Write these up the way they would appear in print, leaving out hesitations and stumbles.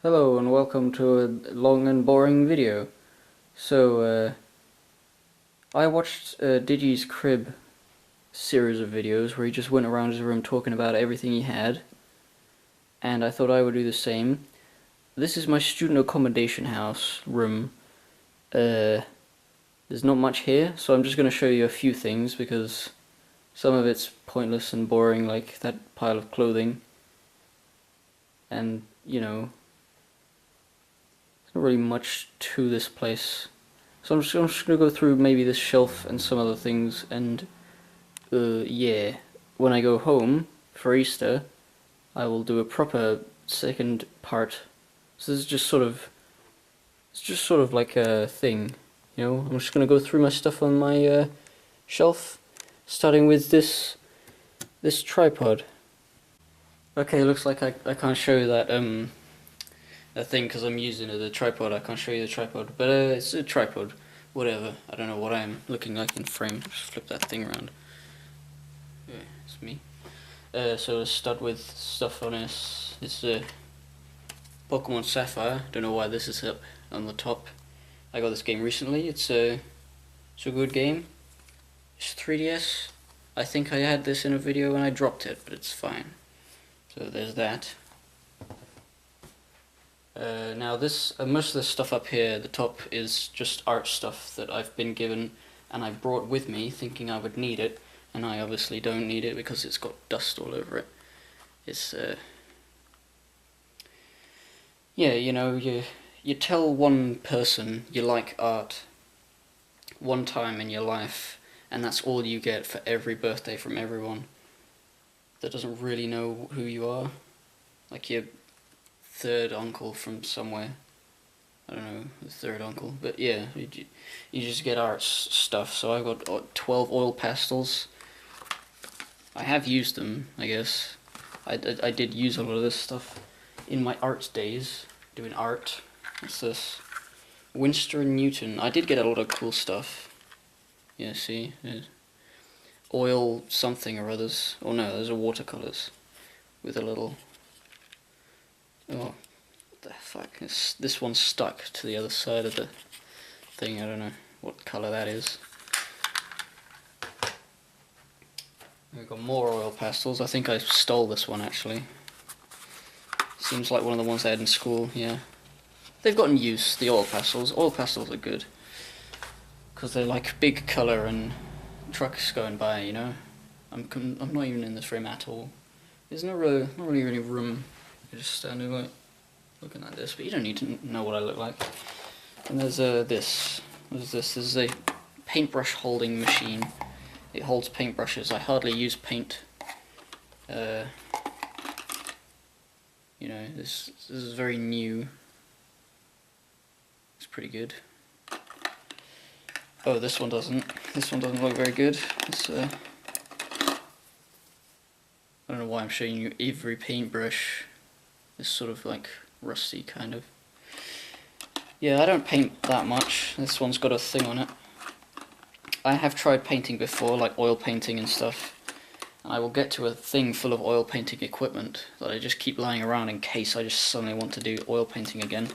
Hello and welcome to a long and boring video. I watched Digi's Crib series of videos where he just went around his room talking about everything he had, and I thought I would do the same. This is my student accommodation house room. There's not much here, so I'm just going to show you a few things because some of it's pointless and boring, like that pile of clothing, and there's not really much to this place. So I'm just gonna go through maybe this shelf and some other things, and yeah, when I go home for Easter, I will do a proper second part. So this is it's just sort of like a thing, I'm just gonna go through my stuff on my shelf, starting with this tripod. Okay, looks like I can't show that thing because I'm using the tripod. I can't show you the tripod, but it's a tripod. Whatever. I don't know what I'm looking like in frame. Just flip that thing around. Yeah, it's me. So let's start with stuff on this. It's Pokemon Sapphire. Don't know why this is up on the top. I got this game recently. It's a good game. It's 3DS. I think I had this in a video and I dropped it, but it's fine. So there's that. Now this, most of the stuff up here, the top, is just art stuff that I've been given and I brought with me thinking I would need it, and I obviously don't need it because it's got dust all over it. It's, yeah, you tell one person you like art one time in your life, and that's all you get for every birthday from everyone that doesn't really know who you are. Like your third uncle from somewhere. I don't know, the third uncle. But yeah, you just get art stuff. So I've got 12 oil pastels. I have used them, I guess. I did use a lot of this stuff in my art days, doing art. What's this? Winston and Newton. I did get a lot of cool stuff. Yeah, see? Oil something or others. Oh no, those are watercolors with a little... Oh, what the fuck? This one's stuck to the other side of the thing. I don't know what colour that is. We've got more oil pastels. I think I stole this one actually. Seems like one of the ones I had in school, yeah. They've gotten use, the oil pastels. Oil pastels are good. Because they're like big colour and trucks going by, I'm not even in this room at all. There's not really any room. You're just standing like looking at this, but you don't need to know what I look like. And there's this. What is this? This is a paintbrush holding machine. It holds paintbrushes. I hardly use paint. This is very new. It's pretty good. Oh, this one doesn't. This one doesn't look very good. It's I don't know why I'm showing you every paintbrush. It's sort of like rusty kind of. Yeah, I don't paint that much. This one's got a thing on it. I have tried painting before, like oil painting and stuff, and I will get to a thing full of oil painting equipment that I just keep lying around in case I just suddenly want to do oil painting again.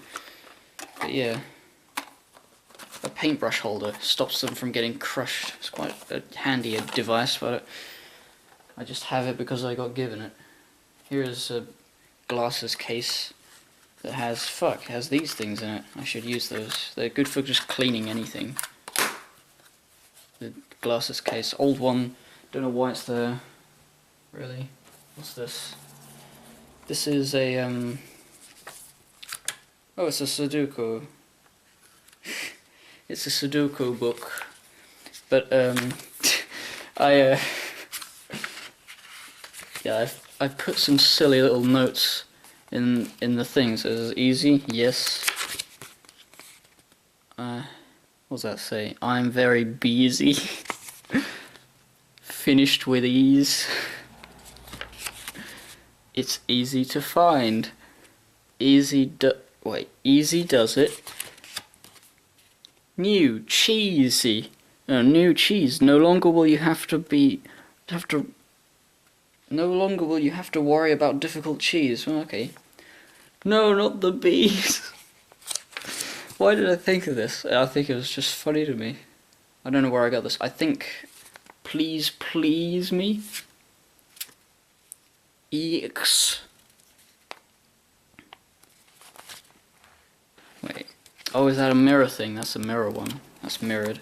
But yeah, a paintbrush holder stops them from getting crushed. It's quite a handy device, but I just have it because I got given it. Here is a glasses case that has these things in it. I should use those. They're good for just cleaning anything. The glasses case, old one, don't know why it's there, really. What's this? This is a, oh, it's a Sudoku. It's a Sudoku book, but, yeah, I've put some silly little notes in the thing. So it's easy, yes. What does that say? I'm very busy. Finished with ease. It's easy to find. Easy does it. New cheesy. New cheese. No longer will you have to worry about difficult cheese. Well, okay. No, not the bees. Why did I think of this? I think it was just funny to me. I don't know where I got this. I think, please, please me. EX. Wait. Oh, is that a mirror thing? That's a mirror one. That's mirrored.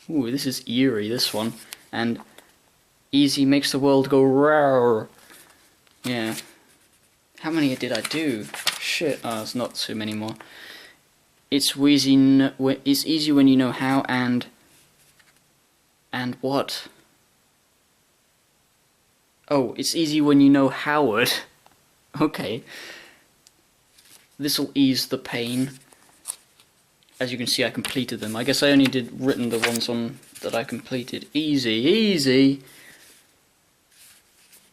Ooh, this is eerie, this one. And easy makes the world go roar. Yeah. How many did I do? Shit. Oh, it's not too many more. It's wheezy. It's easy when you know how and what? Oh, it's easy when you know Howard. Okay. This'll ease the pain. As you can see, I completed them. I guess I only did written the ones on that I completed. Easy, easy.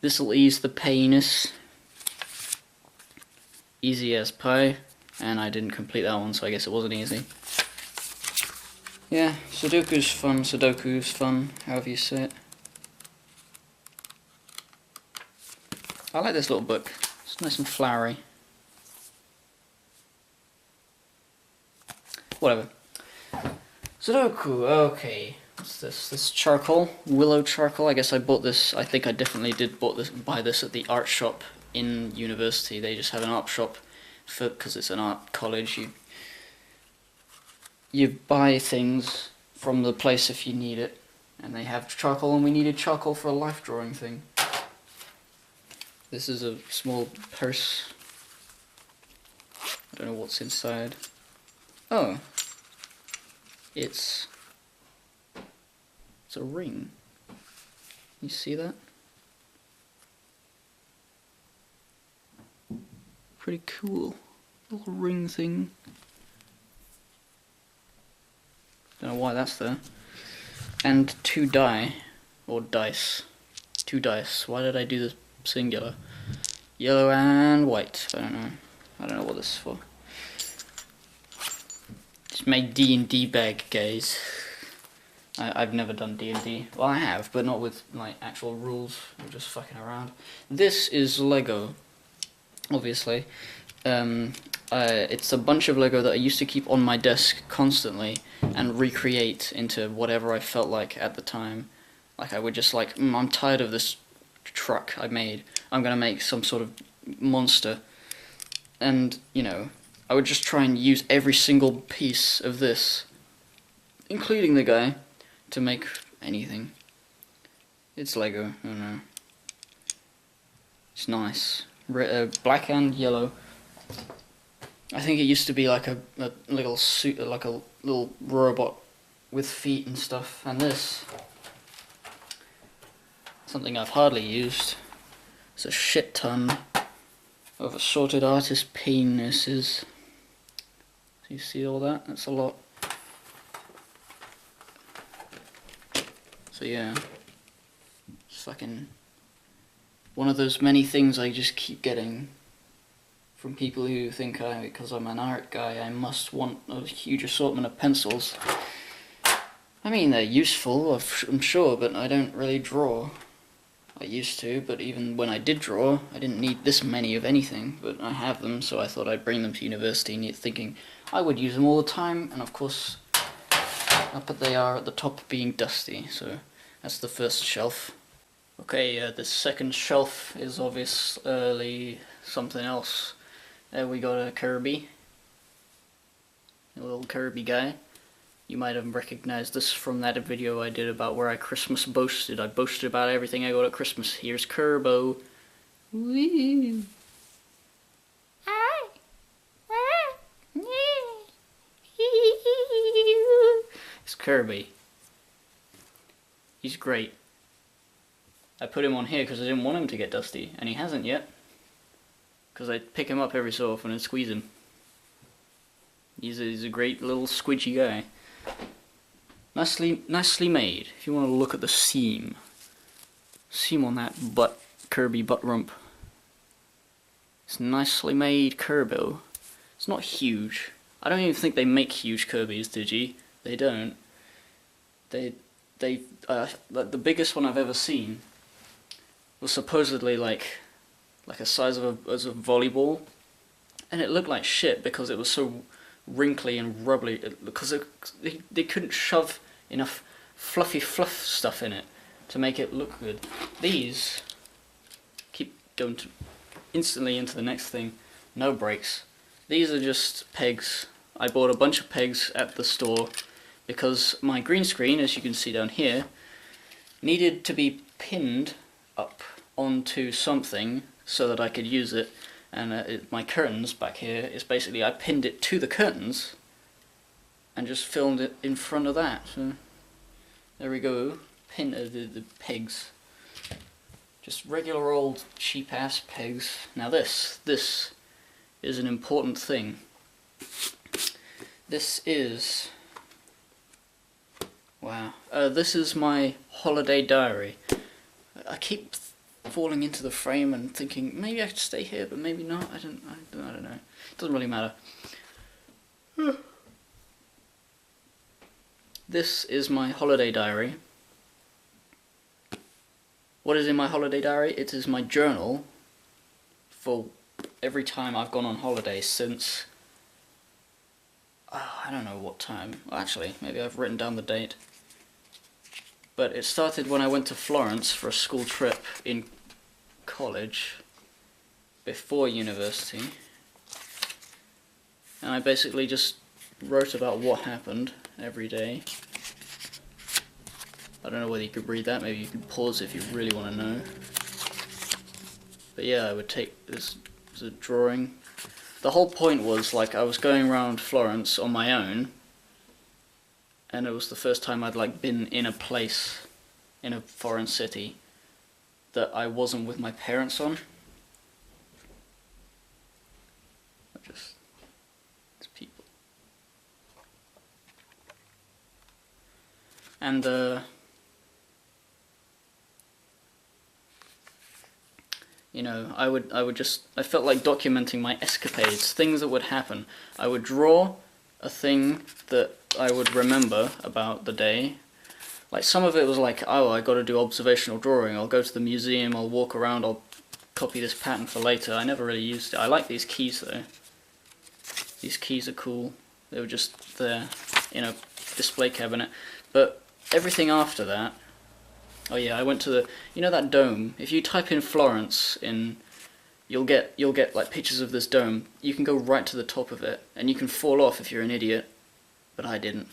This'll ease the painus. Easy as pie. And I didn't complete that one, so I guess it wasn't easy. Yeah, Sudoku's fun, however you say it. I like this little book. It's nice and flowery. Whatever. Sudoku, okay. What's this? This charcoal, willow charcoal. I guess I bought this. I think I definitely did buy this at the art shop in university. They just have an art shop because it's an art college. You buy things from the place if you need it, and they have charcoal, and we needed charcoal for a life drawing thing. This is a small purse. I don't know what's inside. Oh. It's a ring. You see that? Pretty cool. Little ring thing. Don't know why that's there. And 2 die. Or dice. 2 dice. Why did I do this singular? Yellow and white. I don't know. I don't know what this is for. Just made D&D bag, guys. I've never done D&D. Well, I have, but not with like actual rules. I'm just fucking around. This is Lego, obviously. It's a bunch of Lego that I used to keep on my desk constantly and recreate into whatever I felt like at the time. Like I would just like, I'm tired of this truck I made. I'm gonna make some sort of monster. And, you know, I would just try and use every single piece of this, including the guy, to make anything. It's Lego, I don't know. It's nice. Black and yellow. I think it used to be like a little suit, like a little robot with feet and stuff. And this, something I've hardly used. It's a shit ton of assorted artist penises. So you see all that? That's a lot. So yeah, it's fucking one of those many things I just keep getting from people who think because I'm an art guy, I must want a huge assortment of pencils. I mean, they're useful, I'm sure, but I don't really draw. I used to, but even when I did draw, I didn't need this many of anything, but I have them, so I thought I'd bring them to university, thinking I would use them all the time, and of course, up they are at the top being dusty, so that's the first shelf. Okay, the second shelf is obviously something else. There we got a Kirby. A little Kirby guy. You might have recognized this from that video I did about where I Christmas boasted. I boasted about everything I got at Christmas. Here's Kerbo. Woo! It's Kirby. He's great. I put him on here because I didn't want him to get dusty, and he hasn't yet. Because I pick him up every so often and squeeze him. He's a great little squidgy guy. Nicely made. If you want to look at the seam on that Kirby butt rump. It's nicely made Kirby. It's not huge. I don't even think they make huge Kirbys, Digi. They don't. The biggest one I've ever seen was supposedly like like a size of as a volleyball, and it looked like shit because it was so wrinkly and rubbly, because they couldn't shove enough fluffy fluff stuff in it to make it look good. These keep going to instantly into the next thing. No brakes. These are just pegs. I bought a bunch of pegs at the store because my green screen, as you can see down here, needed to be pinned up onto something so that I could use it. And my curtains back here is basically, I pinned it to the curtains and just filmed it in front of that. So there we go, the pegs. Just regular old cheap ass pegs. Now this is an important thing. This is, wow, this is my holiday diary. I keep falling into the frame and thinking maybe I could stay here, but maybe not. I don't know. It doesn't really matter. This is my holiday diary. What is in my holiday diary? It is my journal for every time I've gone on holiday since, I don't know what time. Well, actually, maybe I've written down the date. But it started when I went to Florence for a school trip in college, before university. And I basically just wrote about what happened every day. I don't know whether you could read that, maybe you can pause if you really want to know. But yeah, I would take this as a drawing. The whole point was, like, I was going around Florence on my own, and it was the first time I'd like been in a place, in a foreign city, that I wasn't with my parents on. It's people. And you know, I felt like documenting my escapades, things that would happen. I would draw a thing that I would remember about the day. Like, some of it was like, oh, I gotta do observational drawing, I'll go to the museum, I'll walk around, I'll copy this pattern for later. I never really used it. I like these keys though. These keys are cool. They were just there in a display cabinet. But everything after that, oh yeah, I went to the, you know that dome? If you type in Florence you'll get like pictures of this dome. You can go right to the top of it, and you can fall off if you're an idiot. But I didn't.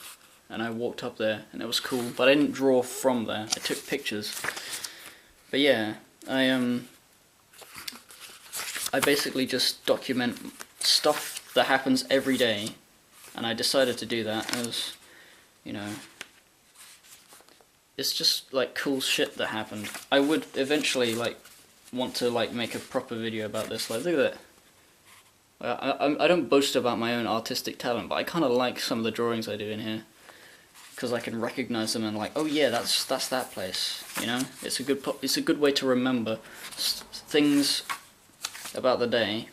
And I walked up there, and it was cool. But I didn't draw from there. I took pictures. But yeah, I basically just document stuff that happens every day, and I decided to do that as, you know, it's just like cool shit that happened. I would eventually like want to like make a proper video about this. Like, look at that. I don't boast about my own artistic talent, but I kind of like some of the drawings I do in here, because I can recognize them and like, oh yeah, that's that place. You know, it's a good way to remember things about the day.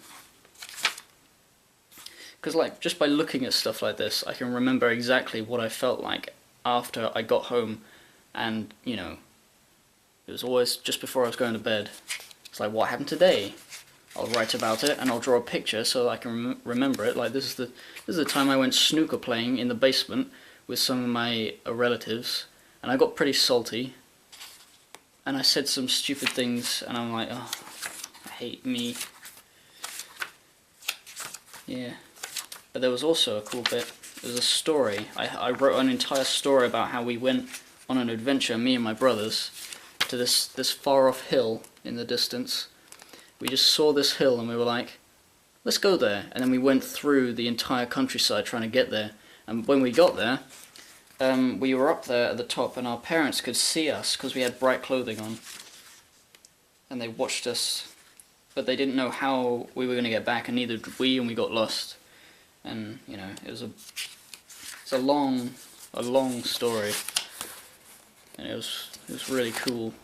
Because like, just by looking at stuff like this, I can remember exactly what I felt like after I got home, and you know, it was always just before I was going to bed. It's like, what happened today? I'll write about it and I'll draw a picture so I can remember it. Like, this is the time I went snooker playing in the basement with some of my relatives, and I got pretty salty, and I said some stupid things, and I'm like, oh, I hate me. Yeah. But there was also a cool bit. There was a story. I wrote an entire story about how we went on an adventure, me and my brothers, to this far off hill in the distance. We just saw this hill and we were like, let's go there. And then we went through the entire countryside trying to get there. And when we got there, we were up there at the top, and our parents could see us because we had bright clothing on. And they watched us, but they didn't know how we were going to get back, and neither did we, and we got lost. And, you know, it's a long story. And it was really cool.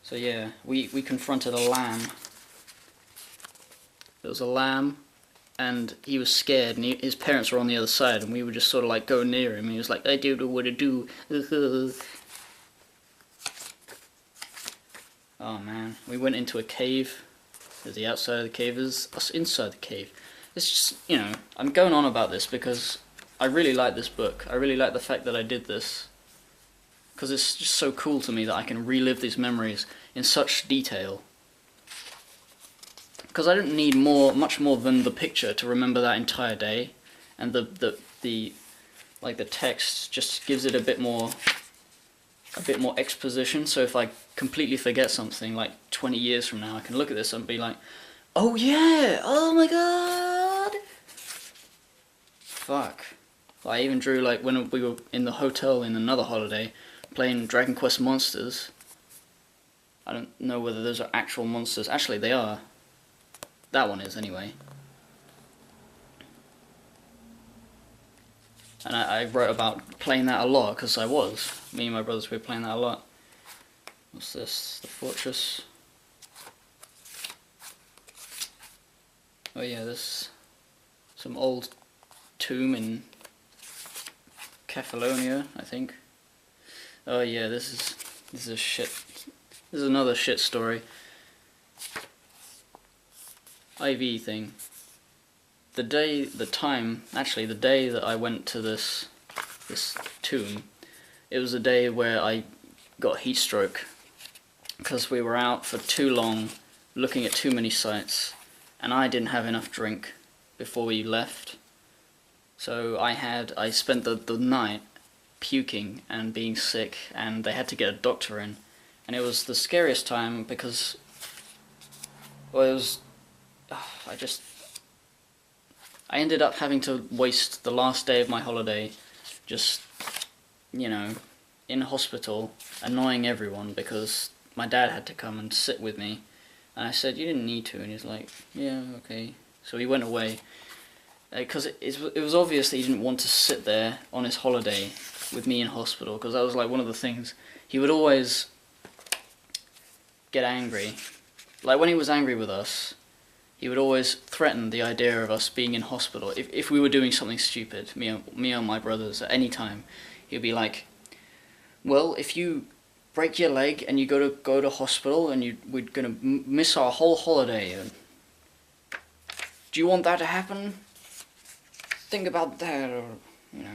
So yeah, we confronted a lamb. There was a lamb, and he was scared, and his parents were on the other side, and we would just sort of like go near him, and he was like, I don't know what to do. Oh man, we went into a cave. There's the outside of the cave, is us inside the cave. It's just, you know, I'm going on about this because I really like this book. I really like the fact that I did this. Because it's just so cool to me that I can relive these memories in such detail. Because I don't need much more than the picture to remember that entire day, and the text just gives it a bit more exposition. So if I completely forget something, like 20 years from now, I can look at this and be like, oh yeah, oh my god, fuck. I even drew, like, when we were in the hotel in another holiday playing Dragon Quest Monsters. I don't know whether those are actual monsters. Actually, they are. That one is, anyway. And I wrote about playing that a lot, because me and my brothers were playing that a lot. What's this? The fortress. Oh yeah, there's some old tomb in Kefalonia, I think. Oh yeah, this is a shit. This is another shit story. IV thing. The day that I went to this tomb, it was a day where I got heat stroke because we were out for too long, looking at too many sites, and I didn't have enough drink before we left. So I spent the night puking and being sick, and they had to get a doctor in, and it was the scariest time because, well, it was, I ended up having to waste the last day of my holiday just, you know, in hospital, annoying everyone because my dad had to come and sit with me, and I said, you didn't need to, and he's like, yeah, okay. So he went away, because it was obvious that he didn't want to sit there on his holiday with me in hospital, because that was like one of the things. He would always get angry. Like when he was angry with us, he would always threaten the idea of us being in hospital. If we were doing something stupid, me and my brothers, at any time, he'd be like, well, if you break your leg and you go to hospital and we're gonna miss our whole holiday, do you want that to happen? Think about that, or, you know.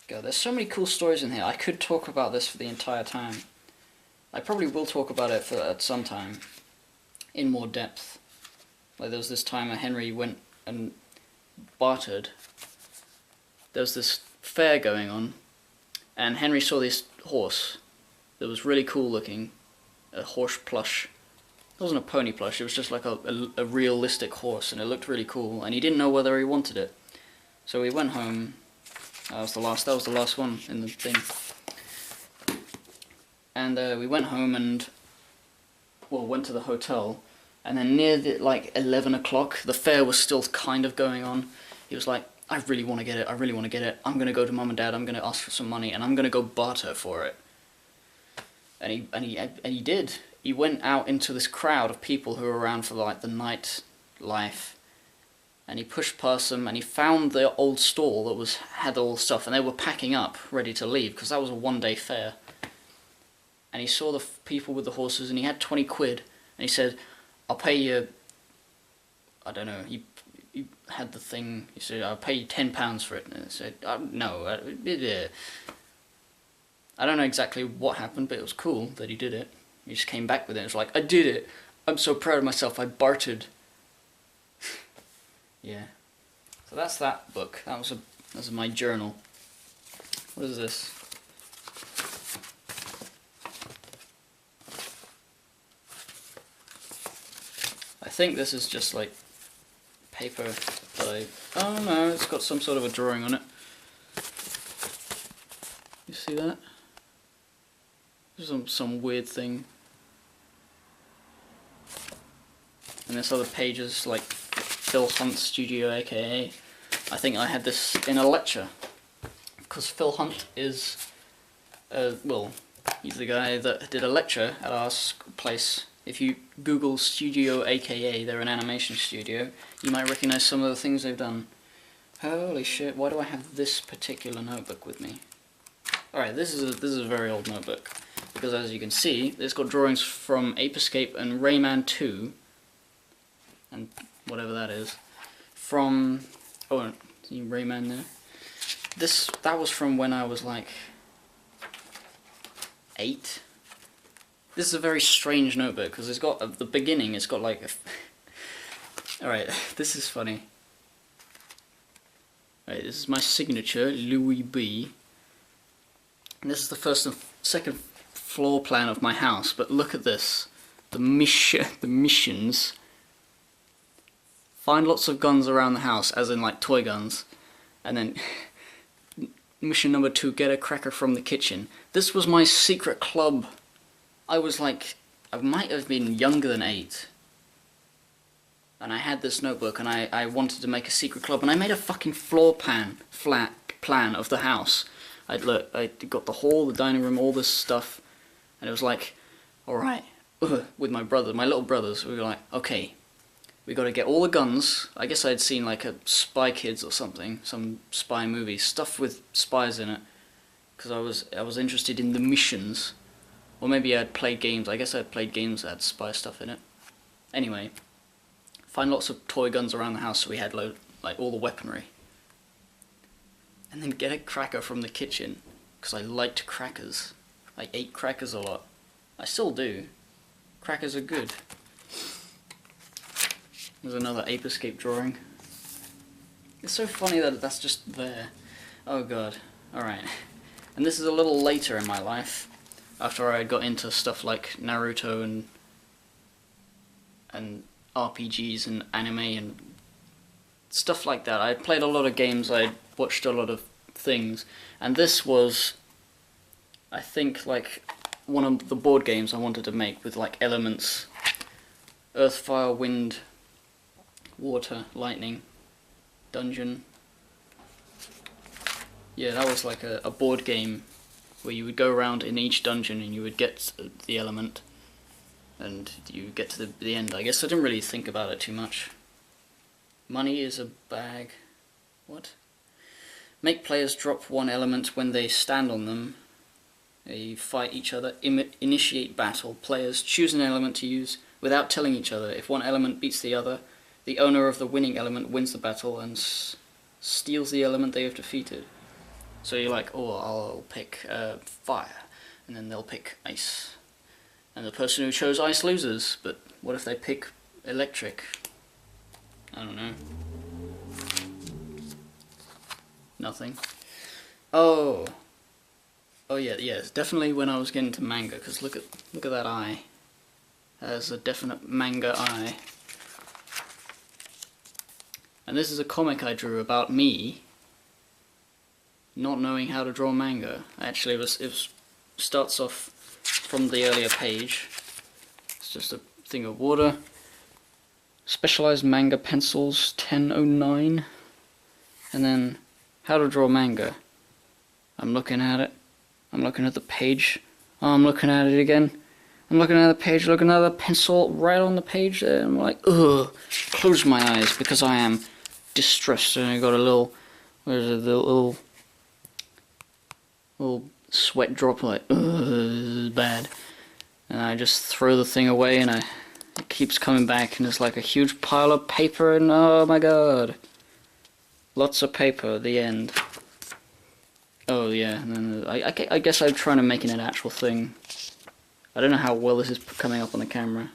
God, there's so many cool stories in here. I could talk about this for the entire time. I probably will talk about it at some time, in more depth. Like there was this time where Henry went and bartered. There was this fair going on, and Henry saw this horse that was really cool looking, a horse plush. It wasn't a pony plush, it was just like a realistic horse, and it looked really cool, and he didn't know whether he wanted it. So we went home. That was the last one in the thing. And we went home and, well, went to the hotel, and then near like 11 o'clock, the fair was still kind of going on. He was like, I really want to get it, I'm going to go to Mum and Dad, I'm going to ask for some money, and I'm going to go barter for it. And he did. He went out into this crowd of people who were around for like the night life, and he pushed past them, and he found the old stall that had all the stuff, and they were packing up, ready to leave, because that was a one-day fair. And he saw the people with the horses, and he had 20 quid, and he said, I'll pay you, I don't know, he had the thing, he said, I'll pay you £10 for it, and I said, no, I don't know exactly what happened, but it was cool that he did it. He just came back with it, it was like, I did it, I'm so proud of myself, I bartered. Yeah. So that's that book, that was my journal. What is this? I think this is just like paper that oh no, it's got some sort of a drawing on it. You see that? Some weird thing. And this other page is like Phil Hunt Studio, aka I think I had this in a lecture, because Phil Hunt is well, he's the guy that did a lecture at our place. If you Google Studio aka, they're an animation studio, you might recognize some of the things they've done. Holy shit, why do I have this particular notebook with me? Alright, this is a very old notebook. because as you can see, it's got drawings from Ape Escape and Rayman 2, and whatever that is, from, oh, see Rayman there? That was from when I was like 8. This is a very strange notebook, because it's got, at the beginning, it's got like a... Alright, this is funny. Alright, this is my signature, Louis B. And this is the first and second floor plan of my house, but look at this. The missions. Find lots of guns around the house, as in like toy guns. And then, mission number 2, get a cracker from the kitchen. This was my secret club. I was like, I might have been younger than 8. And I had this notebook, and I wanted to make a secret club, and I made a fucking flat plan of the house. I got the hall, the dining room, all this stuff, and it was like, alright, with my little brothers, we were like, okay, we gotta get all the guns. I guess I'd seen like a Spy Kids or something, some spy movie, stuff with spies in it, because I was interested in the missions. Or maybe I'd played games. I guess I'd played games that had spy stuff in it. Anyway, find lots of toy guns around the house so we had like all the weaponry. And then get a cracker from the kitchen, because I liked crackers. I ate crackers a lot. I still do. Crackers are good. There's another Ape Escape drawing. It's so funny that that's just there. Oh god. Alright. And this is a little later in my life, after I got into stuff like Naruto and RPGs and anime and stuff like that. I played a lot of games, I watched a lot of things, and this was, I think, like one of the board games I wanted to make with like elements: earth, fire, wind, water, lightning, dungeon. Yeah, that was like a board game where you would go around in each dungeon and you would get the element, and you get to the end. I guess I didn't really think about it too much. Money is a bag. What? Make players drop one element when they stand on them. They fight each other. Initiate battle. Players choose an element to use without telling each other. If one element beats the other, the owner of the winning element wins the battle and steals the element they have defeated. So you're like, oh, I'll pick fire, and then they'll pick ice. And the person who chose ice loses, but what if they pick electric? I don't know. Nothing. Oh yeah, it's definitely when I was getting to manga, because look at that eye. There's a definite manga eye. And this is a comic I drew about me not knowing how to draw manga. Actually, it starts off from the earlier page. It's just a thing of water. Specialized manga pencils, 1009. And then, how to draw manga. I'm looking at it. I'm looking at the page. Oh, I'm looking at it again. I'm looking at the page, looking at the pencil right on the page there. I'm like, ugh. Close my eyes because I am distressed. And I got a little, where's it, the little sweat droplet. Ugh, this is bad. And I just throw the thing away, and it keeps coming back, and it's like a huge pile of paper, and oh my god. Lots of paper, the end. Oh yeah, and then I guess I'm trying to make it an actual thing. I don't know how well this is coming up on the camera.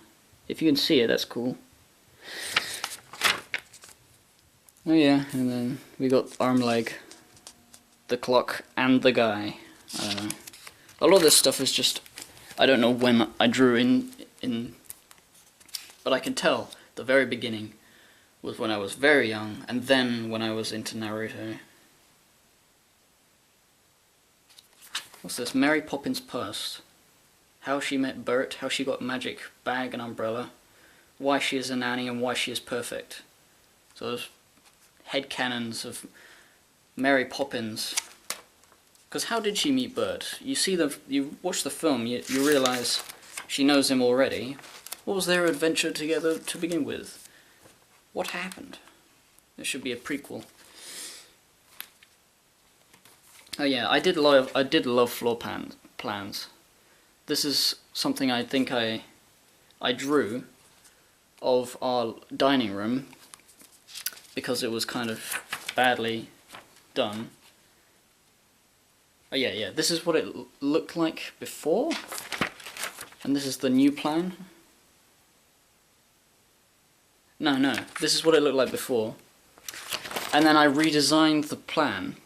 If you can see it, that's cool. Oh yeah, and then we got arm, leg, the clock, and the guy. I don't know. A lot of this stuff is just, I don't know when I drew in, but I can tell the very beginning was when I was very young, and then when I was into Naruto. What's this? Mary Poppins purse. How she met Bert, how she got magic bag and umbrella, why she is a nanny and why she is perfect. So those headcanons of Mary Poppins. Because how did she meet Bert? You watch the film, you realise she knows him already. What was their adventure together to begin with? What happened? There should be a prequel. Oh yeah, I did love floor plans. this is something I think I drew of our dining room because it was kind of badly done. Oh yeah, this is what it looked like before, and this is the new plan. No, this is what it looked like before, and then I redesigned the plan.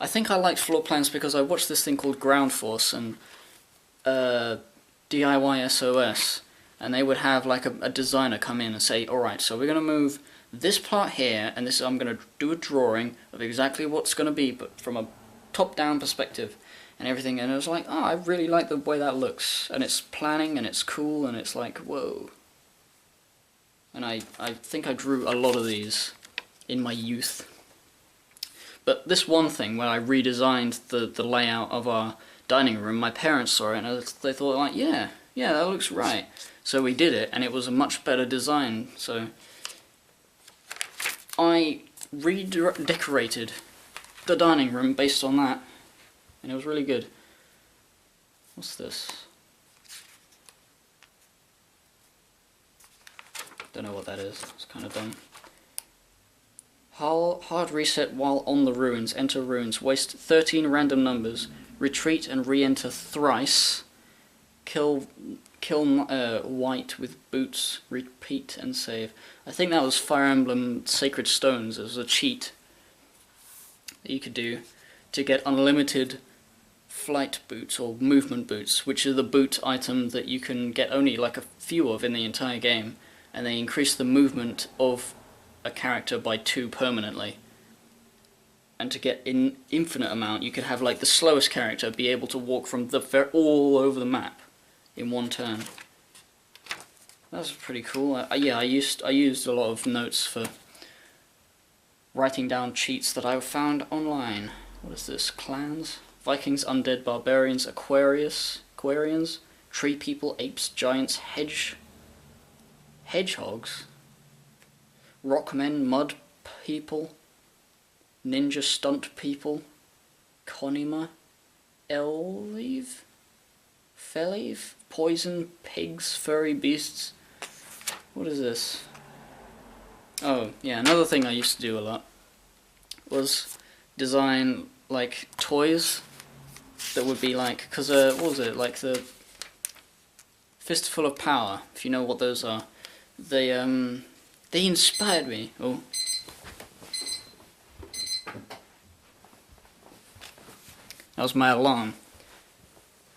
I think I liked floor plans because I watched this thing called Ground Force and DIY SOS, and they would have like a designer come in and say, alright, so we're going to move this part here, and this I'm going to do a drawing of exactly what's going to be, but from a top-down perspective and everything, and it was like, oh, I really like the way that looks, and it's planning, and it's cool, and it's like, whoa. And I think I drew a lot of these in my youth. But this one thing, where I redesigned the layout of our dining room, my parents saw it, and they thought, like, yeah, that looks right. So we did it, and it was a much better design, so I redecorated the dining room based on that, and it was really good. What's this? Don't know what that is. It's kind of dumb. Hard reset while on the ruins. Enter ruins. Waste 13 random numbers. Retreat and re-enter thrice. Kill white with boots. Repeat and save. I think that was Fire Emblem Sacred Stones. It was a cheat that you could do to get unlimited flight boots or movement boots, which are the boot item that you can get only like a few of in the entire game, and they increase the movement of a character by 2 permanently. And to get an infinite amount, you could have like the slowest character be able to walk from all over the map in one turn. That's pretty cool. Yeah, I used a lot of notes for writing down cheats that I found online. What is this? Clans? Vikings, undead, barbarians, Aquarians, tree people, apes, giants, hedgehogs, rockmen, mud people, ninja stunt people, Conima, Elleave, Felive, poison, pigs, furry beasts. What is this? Oh, yeah, another thing I used to do a lot was design, like, toys that would be like, because, what was it, like the Fistful of Power, if you know what those are. They inspired me. Oh. That was my alarm.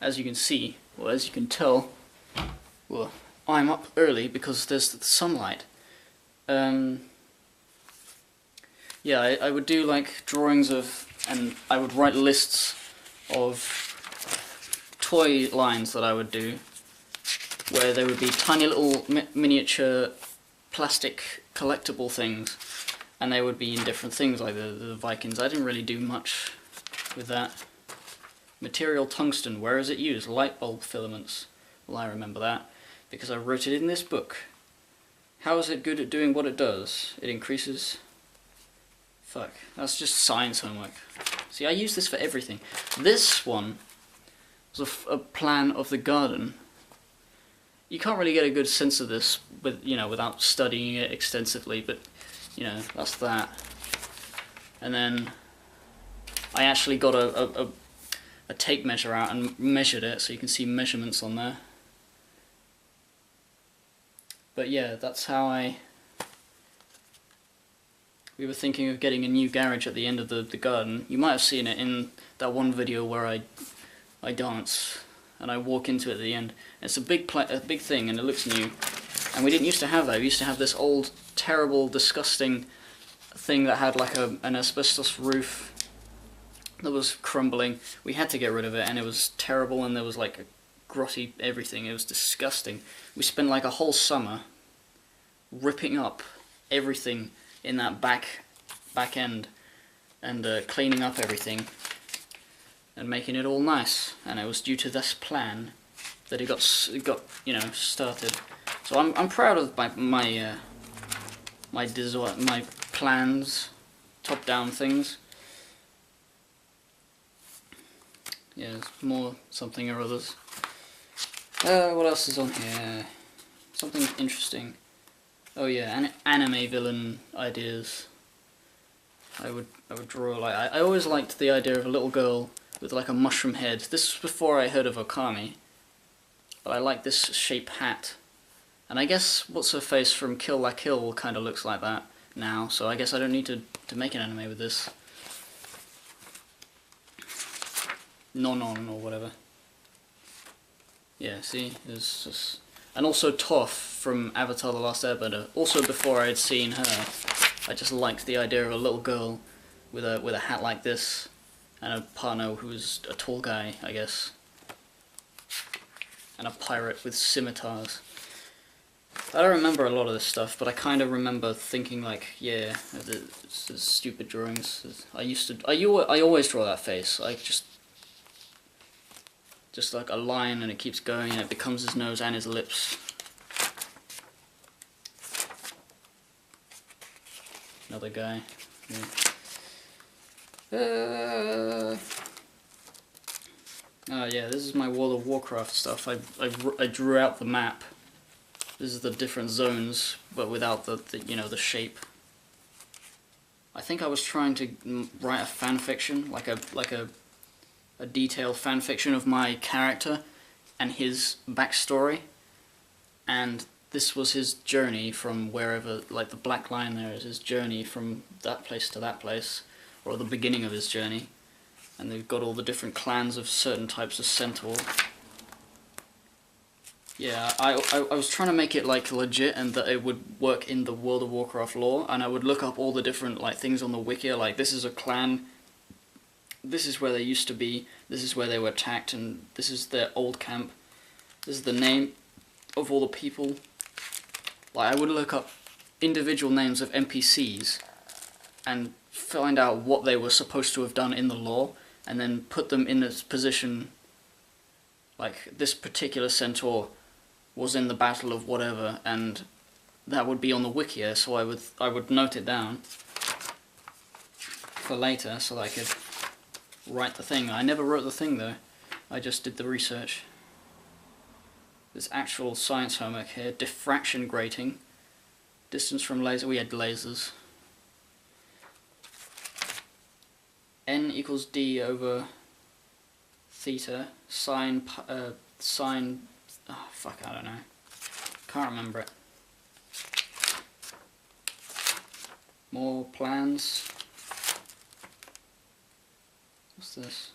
As you can see, or as you can tell, well, I'm up early because there's the sunlight. Yeah, I would do like drawings of, and I would write lists of toy lines that I would do, where there would be tiny little miniature plastic collectible things, and they would be in different things, like the Vikings. I didn't really do much with that. Material tungsten, where is it used? Light bulb filaments. Well, I remember that, because I wrote it in this book. How is it good at doing what it does? It increases... Fuck, that's just science homework. See, I use this for everything. This one was a plan of the garden. You can't really get a good sense of this without studying it extensively, but that's that. And then I actually got a tape measure out and measured it, so you can see measurements on there. But yeah, that's how we were thinking of getting a new garage at the end of the garden. You might have seen it in that one video where I dance and I walk into it at the end. It's a big thing, and it looks new. And we didn't used to have that. We used to have this old, terrible, disgusting thing that had like an asbestos roof that was crumbling. We had to get rid of it, and it was terrible, and there was like a grotty everything. It was disgusting. We spent like a whole summer ripping up everything in that back end and cleaning up everything and making it all nice. And it was due to this plan that it got started. So I'm proud of my plans, top down things. Yeah, there's more something or others. What else is on here? Something interesting. Oh yeah, anime villain ideas. I would draw like I always liked the idea of a little girl with like a mushroom head. This was before I heard of Okami, but I like this shape hat. And I guess what's her face from Kill La Kill kind of looks like that now. So I guess I don't need to make an anime with this. Non or whatever. Yeah, see, it's just. And also Toph from Avatar: The Last Airbender. Also before I had seen her, I just liked the idea of a little girl with a hat like this, and a partner who's a tall guy, I guess, and a pirate with scimitars. I don't remember a lot of this stuff, but I kind of remember thinking like, yeah, it's stupid drawings. I always draw that face. I just like a line, and it keeps going, and it becomes his nose and his lips. Another guy. Yeah. Oh yeah, this is my World of Warcraft stuff. I drew out the map. This is the different zones, but without the the shape. I think I was trying to write a fan fiction, like a detailed fan fiction of my character and his backstory, and this was his journey from wherever, like the black line there is his journey from that place to that place, or the beginning of his journey, and they've got all the different clans of certain types of centaur. Yeah, I was trying to make it like legit and that it would work in the World of Warcraft lore, and I would look up all the different like things on the wiki, like this is a clan, this is where they used to be, this is where they were attacked, and this is their old camp, this is the name of all the people. Like I would look up individual names of NPCs and find out what they were supposed to have done in the lore, and then put them in this position, like this particular centaur was in the battle of whatever, and that would be on the wiki, so I would note it down for later so that I could write the thing. I never wrote the thing though, I just did the research. There's actual science homework here. Diffraction grating, distance from laser, we had lasers. N equals D over theta, sine, oh fuck, I don't know. Can't remember it. More plans. What's this?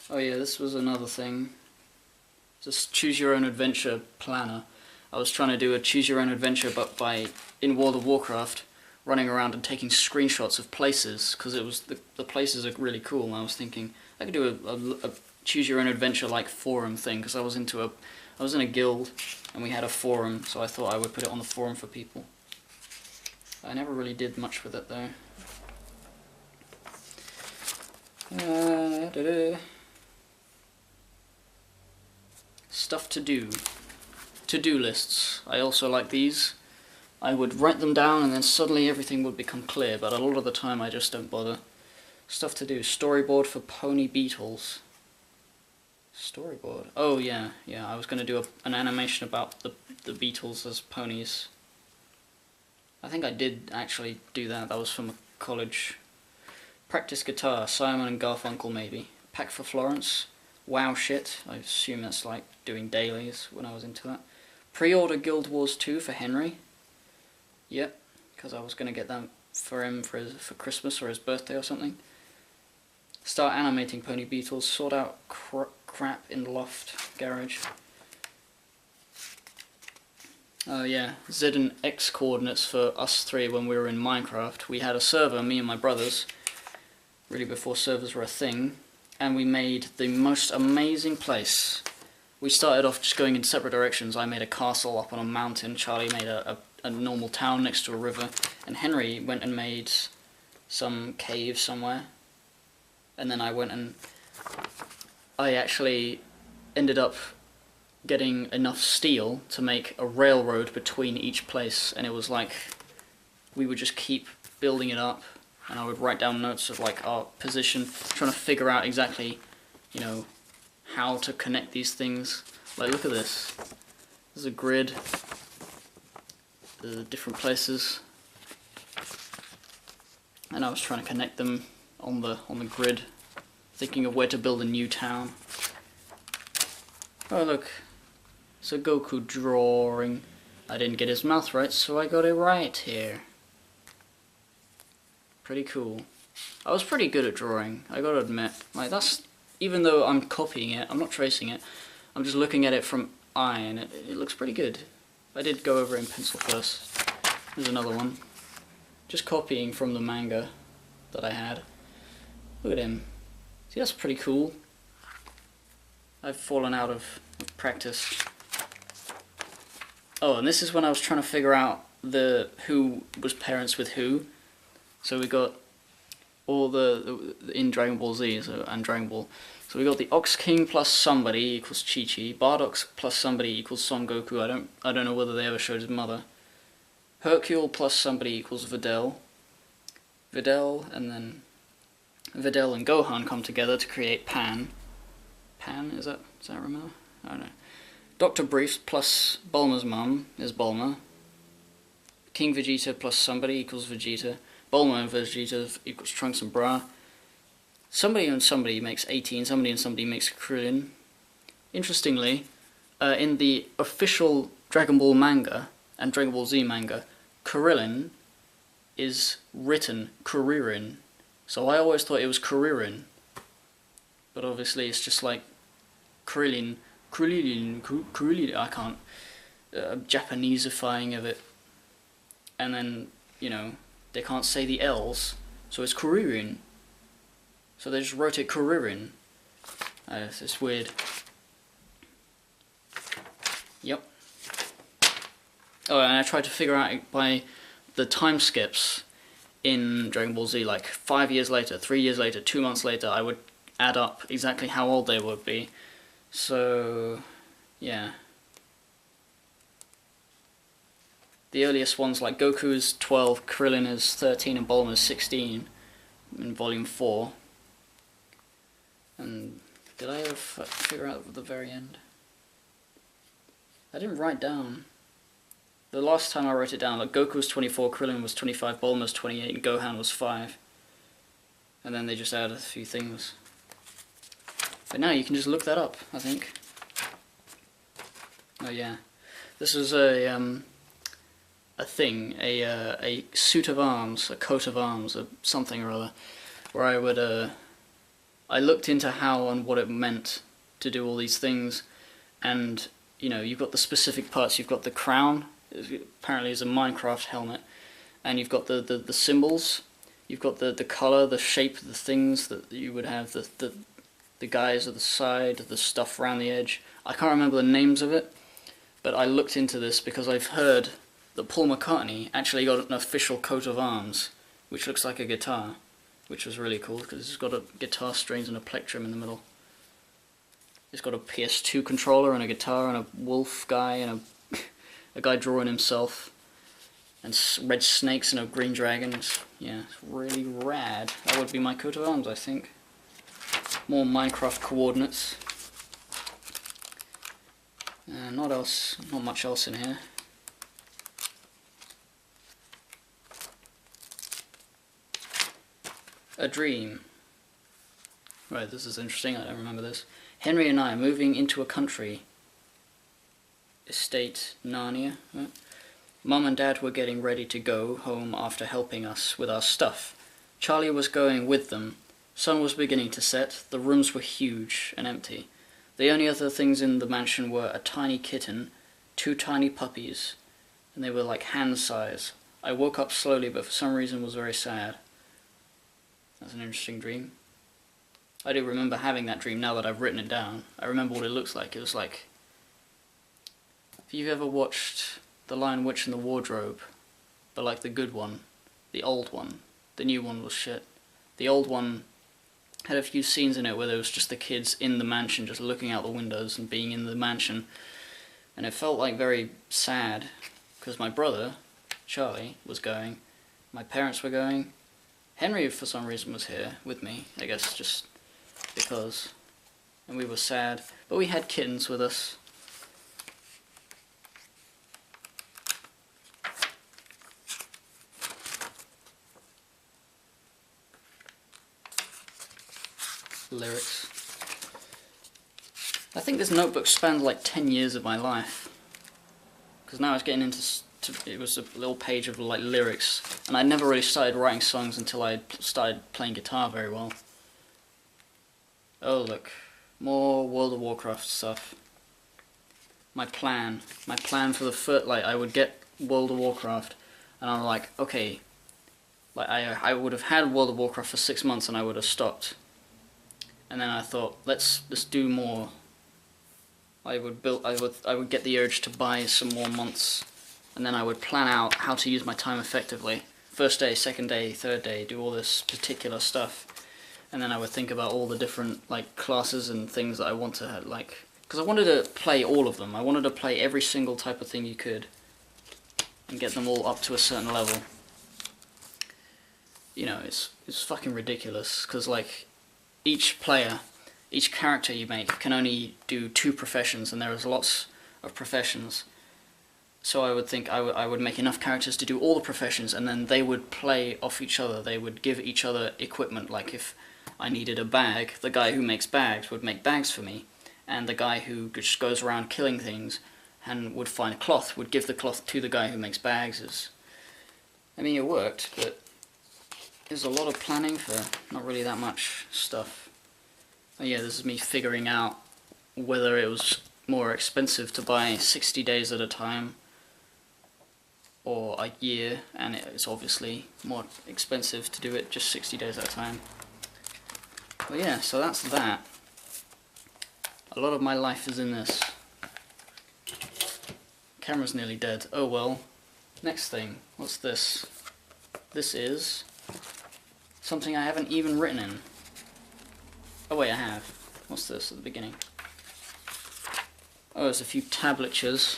Oh yeah, this was another thing. Just choose your own adventure planner. I was trying to do a choose your own adventure, but in World of Warcraft, running around and taking screenshots of places, because it was the places are really cool, and I was thinking I could do a choose your own adventure like forum thing, because I was in a guild and we had a forum, so I thought I would put it on the forum for people. I never really did much with it though. Stuff to do. To-do lists. I also like these. I would write them down and then suddenly everything would become clear, but a lot of the time I just don't bother. Stuff to do. Storyboard for Pony Beetles. Storyboard. Oh yeah, I was going to do an animation about the Beatles as ponies. I think I did actually do that. That was from a college. Practice guitar. Simon and Garfunkel maybe. Pack for Florence. Wow shit. I assume that's like doing dailies when I was into that. Pre-order Guild Wars 2 for Henry. Yep, because I was going to get that for him for Christmas or his birthday or something. Start animating Pony Beetles. Sort out crap in the loft garage. Oh yeah, Z and X coordinates for us three when we were in Minecraft. We had a server, me and my brothers, really before servers were a thing, and we made the most amazing place. We started off just going in separate directions. I made a castle up on a mountain, Charlie made a normal town next to a river, and Henry went and made some cave somewhere. And then I went and I actually ended up getting enough steel to make a railroad between each place, and it was like we would just keep building it up, and I would write down notes of like our position, trying to figure out exactly, how to connect these things. Like, look at this. There's a grid. The different places. And I was trying to connect them on the grid, thinking of where to build a new town. Oh look, it's a Goku drawing. I didn't get his mouth right, so I got it right here. Pretty cool. I was pretty good at drawing, I gotta admit. Like, that's, even though I'm copying it, I'm not tracing it, I'm just looking at it from eye, and it looks pretty good. I did go over it in pencil first. There's another one. Just copying from the manga that I had. Look at him. See, that's pretty cool. I've fallen out of practice. Oh, and this is when I was trying to figure out who was parents with who. So we got all the in Dragon Ball Z and Dragon Ball. So we got the Ox King plus somebody equals Chi-Chi. Bardock plus somebody equals Son Goku. I don't know whether they ever showed his mother. Hercule plus somebody equals Videl. Videl and and Gohan come together to create Pan. Pan, is that remember? I don't know. Dr. Briefs plus Bulma's mum is Bulma. King Vegeta plus somebody equals Vegeta. Bulma and Vegeta equals Trunks and Bra. Somebody and somebody makes 18, somebody and somebody makes Krillin. Interestingly, in the official Dragon Ball manga and Dragon Ball Z manga, Krillin is written Kuririn. So I always thought it was Kuririn. But obviously it's just like Krillin, I can't, Japaneseifying of it. And then, you know, they can't say the L's, so it's Kuririn. So they just wrote it Kuririn. It's weird. Yep. Oh, and I tried to figure out by the time skips in Dragon Ball Z, like 5 years later, 3 years later, 2 months later, I would add up exactly how old they would be. So, yeah. The earliest ones, like Goku is 12, Krillin is 13, and Bulma is 16 in Volume 4. And did I ever figure out at the very end? I didn't write down. The last time I wrote it down, like Goku was 24, Krillin was 25, Bulma was 28, and Gohan was 5. And then they just added a few things. But now you can just look that up, I think. Oh yeah. This was a thing, a suit of arms, a coat of arms, or something or other, where I would, I looked into how and what it meant to do all these things, and, you know, you've got the specific parts. You've got the crown, apparently is a Minecraft helmet, and you've got the symbols, you've got the colour, the shape of the things that you would have, the guys at the side, the stuff around the edge. I can't remember the names of it, but I looked into this because I've heard that Paul McCartney actually got an official coat of arms, which looks like a guitar, which was really cool because it's got a guitar strings and a plectrum in the middle. It's got a PS2 controller and a guitar and a wolf guy and a guy drawing himself, and red snakes and a green dragon. Yeah, it's really rad. That would be my coat of arms, I think. More Minecraft coordinates. Not much else in here. A dream. Right, this is interesting, I don't remember this. Henry and I are moving into a country. Estate Narnia. Right? Mum and Dad were getting ready to go home after helping us with our stuff. Charlie was going with them. Sun was beginning to set. The rooms were huge and empty. The only other things in the mansion were a tiny kitten, 2 tiny puppies, and they were like hand size. I woke up slowly, but for some reason was very sad. That's an interesting dream. I do remember having that dream now that I've written it down. I remember what it looks like. It was like... If you've ever watched The Lion, Witch and the Wardrobe, but like the good one, the old one, the new one was shit. The old one had a few scenes in it where there was just the kids in the mansion just looking out the windows and being in the mansion. And it felt like very sad, because my brother, Charlie, was going, my parents were going, Henry for some reason was here with me, I guess just because, and we were sad, but we had kittens with us, lyrics. I think this notebook spanned like 10 years of my life. Because now it's getting into... it was a little page of like lyrics. And I never really started writing songs until I started playing guitar very well. Oh look, more World of Warcraft stuff. My plan for the first, like, I would get World of Warcraft, and I'm like, okay, like I would have had World of Warcraft for 6 months and I would have stopped. And then I thought, let's do more. I would get the urge to buy some more months, and then I would plan out how to use my time effectively. First day, second day, third day, do all this particular stuff. And then I would think about all the different like classes and things that I want to have, like, because I wanted to play all of them. I wanted to play every single type of thing you could and get them all up to a certain level. You know, it's fucking ridiculous, because like each character you make can only do 2 professions, and there is lots of professions. So I would think I would make enough characters to do all the professions, and then they would play off each other. They would give each other equipment. Like if I needed a bag, the guy who makes bags would make bags for me, and the guy who just goes around killing things and would find a cloth would give the cloth to the guy who makes bags. I mean, it worked, but there's a lot of planning for not really that much stuff. Oh yeah, this is me figuring out whether it was more expensive to buy 60 days at a time or a year, and it's obviously more expensive to do it just 60 days at a time. But yeah, so that's that. A lot of my life is in this. Camera's nearly dead. Oh well. Next thing. What's this? This is something I haven't even written in. Oh wait, I have. What's this at the beginning? Oh, there's a few tablatures.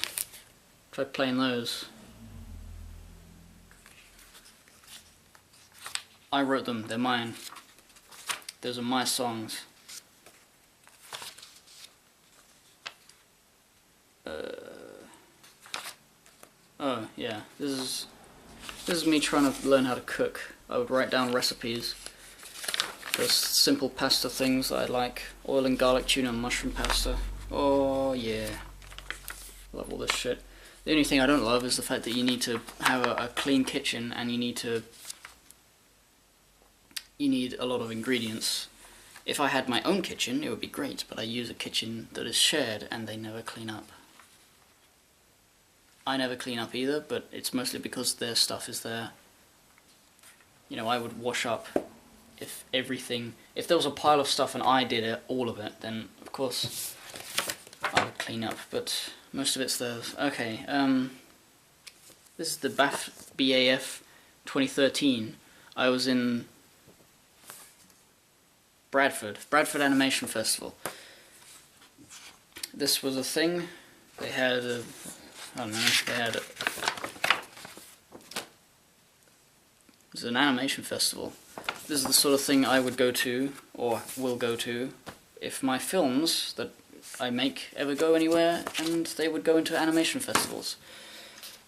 Try playing those. I wrote them, they're mine. Those are my songs. Oh yeah, this is me trying to learn how to cook. I would write down recipes. There's simple pasta things that I like. Oil and garlic tuna and mushroom pasta. Oh yeah. Love all this shit. The only thing I don't love is the fact that you need to have a clean kitchen, and you need a lot of ingredients. If I had my own kitchen, it would be great, but I use a kitchen that is shared and they never clean up. I never clean up either, but it's mostly because their stuff is there. You know, I would wash up if there was a pile of stuff and I did it, all of it, then of course I would clean up, but most of it's theirs. Okay, this is the BAF 2013. I was in Bradford Animation Festival. This was a thing. They had it was an animation festival. This is the sort of thing I would go to, or will go to, if my films that I make ever go anywhere, and they would go into animation festivals.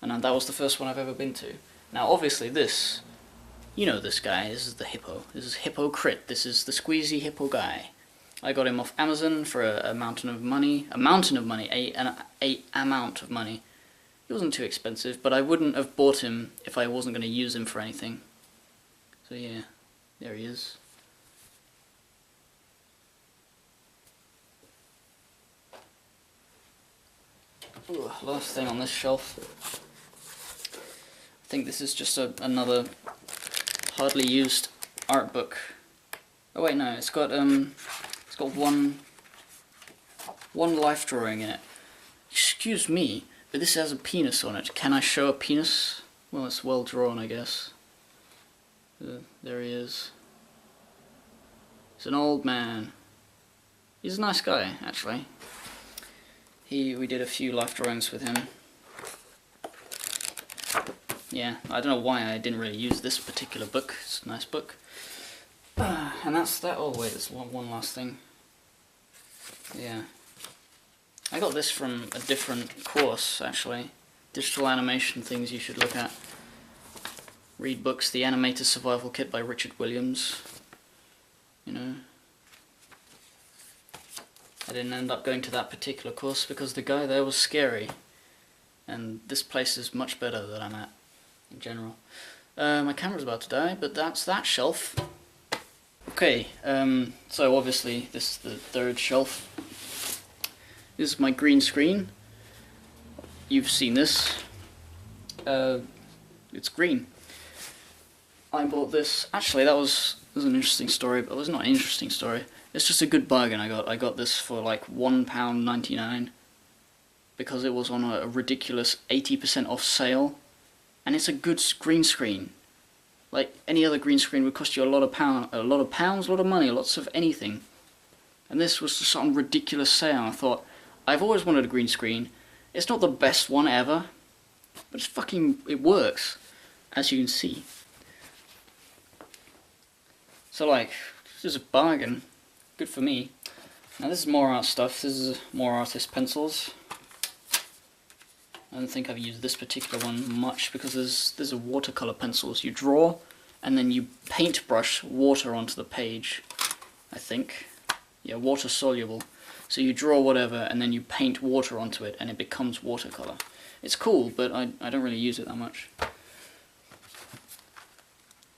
And that was the first one I've ever been to. Now obviously this, you know this guy, this is the hippo. This is Hippo Crit, this is the squeezy hippo guy. I got him off Amazon for a mountain of money. An amount of money. He wasn't too expensive, but I wouldn't have bought him if I wasn't going to use him for anything. So yeah, there he is. Ooh, last thing on this shelf. I think this is just another hardly used art book. Oh wait, no, it's got one life drawing in it. Excuse me, but this has a penis on it. Can I show a penis? Well, it's well drawn, I guess. There he is. He's an old man. He's a nice guy, actually. We did a few life drawings with him. Yeah, I don't know why I didn't really use this particular book. It's a nice book. And that's that. Oh wait, there's one last thing. Yeah. I got this from a different course, actually. Digital animation things you should look at. Read books, The Animator Survival Kit by Richard Williams. You know. I didn't end up going to that particular course because the guy there was scary. And this place is much better that I'm at, in general. My camera's about to die, but that's that shelf. Okay, so obviously this is the third shelf. This is my green screen. You've seen this. It's green. I bought this. Actually, that was an interesting story, but it was not an interesting story. It's just a good bargain I got. I got this for like £1.99 because it was on a ridiculous 80% off sale, and it's a good green screen. Like any other green screen would cost you a lot of money, lots of anything. And this was just on ridiculous sale. I thought, I've always wanted a green screen. It's not the best one ever, but it works, as you can see. So like, this is a bargain. Good for me. Now this is more art stuff. This is more artist pencils. I don't think I've used this particular one much because there's a watercolor pencils. You draw and then you paintbrush water onto the page, I think. Yeah, water soluble. So you draw whatever and then you paint water onto it and it becomes watercolor. It's cool, but I don't really use it that much.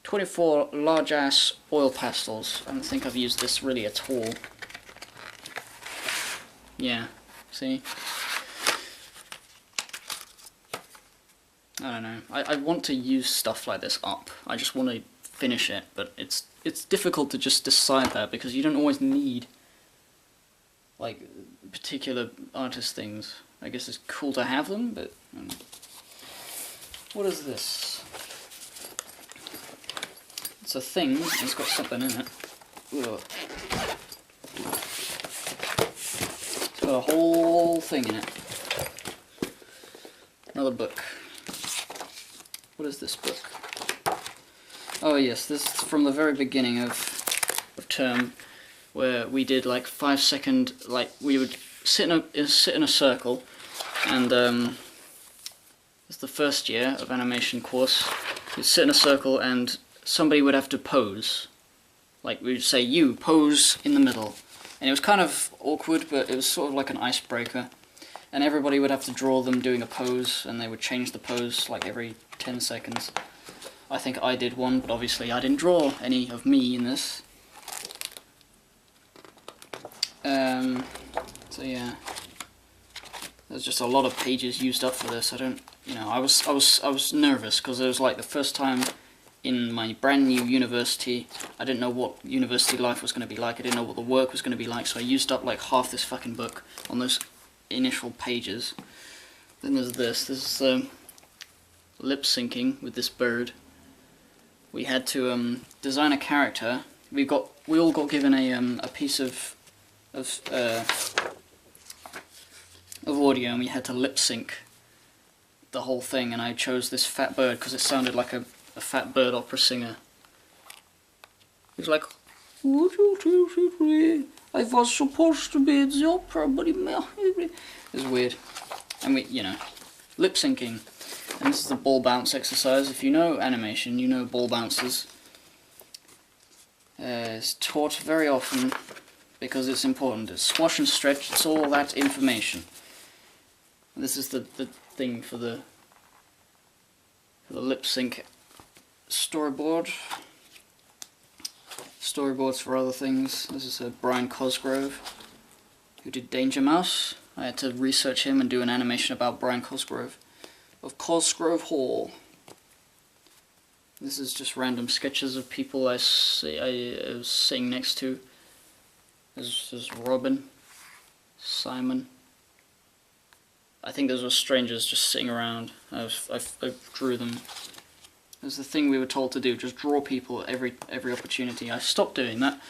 24 large ass oil pastels. I don't think I've used this really at all. Yeah, see? I don't know. I want to use stuff like this up. I just want to finish it, but it's difficult to just decide that because you don't always need like particular artist things. I guess it's cool to have them, but what is this? It's a thing. It's got something in it. Ugh. It's got a whole thing in it. Another book. What is this book? Oh yes, this is from the very beginning of term, where we did like 5-second, like we would sit in a circle, and it's the first year of animation course. You'd sit in a circle and somebody would have to pose. Like we would say, you pose in the middle, and it was kind of awkward, but it was sort of like an icebreaker. And everybody would have to draw them doing a pose, and they would change the pose like every 10 seconds. I think I did one, but obviously I didn't draw any of me in this. So yeah, there's just a lot of pages used up for this. I was nervous because it was like the first time in my brand new university. I didn't know what university life was going to be like. I didn't know what the work was going to be like, so I used up like half this fucking book on those initial pages. Then there's this. This is lip syncing with this bird. We had to design a character. We all got given a piece of audio, and we had to lip sync the whole thing. And I chose this fat bird because it sounded like a fat bird opera singer. He was like, I was supposed to be at the opera, but it was weird. And we, lip syncing. And this is the ball bounce exercise. If you know animation, you know ball bounces. It's taught very often because it's important. It's squash and stretch, it's all that information. And this is the thing for the lip sync storyboard. Storyboards for other things. This is Brian Cosgrove, who did Danger Mouse. I had to research him and do an animation about Brian Cosgrove of Cosgrove Hall. This is just random sketches of people I was sitting next to. This is Robin, Simon. I think those were strangers just sitting around. I drew them. It was the thing we were told to do, just draw people at every opportunity. I stopped doing that.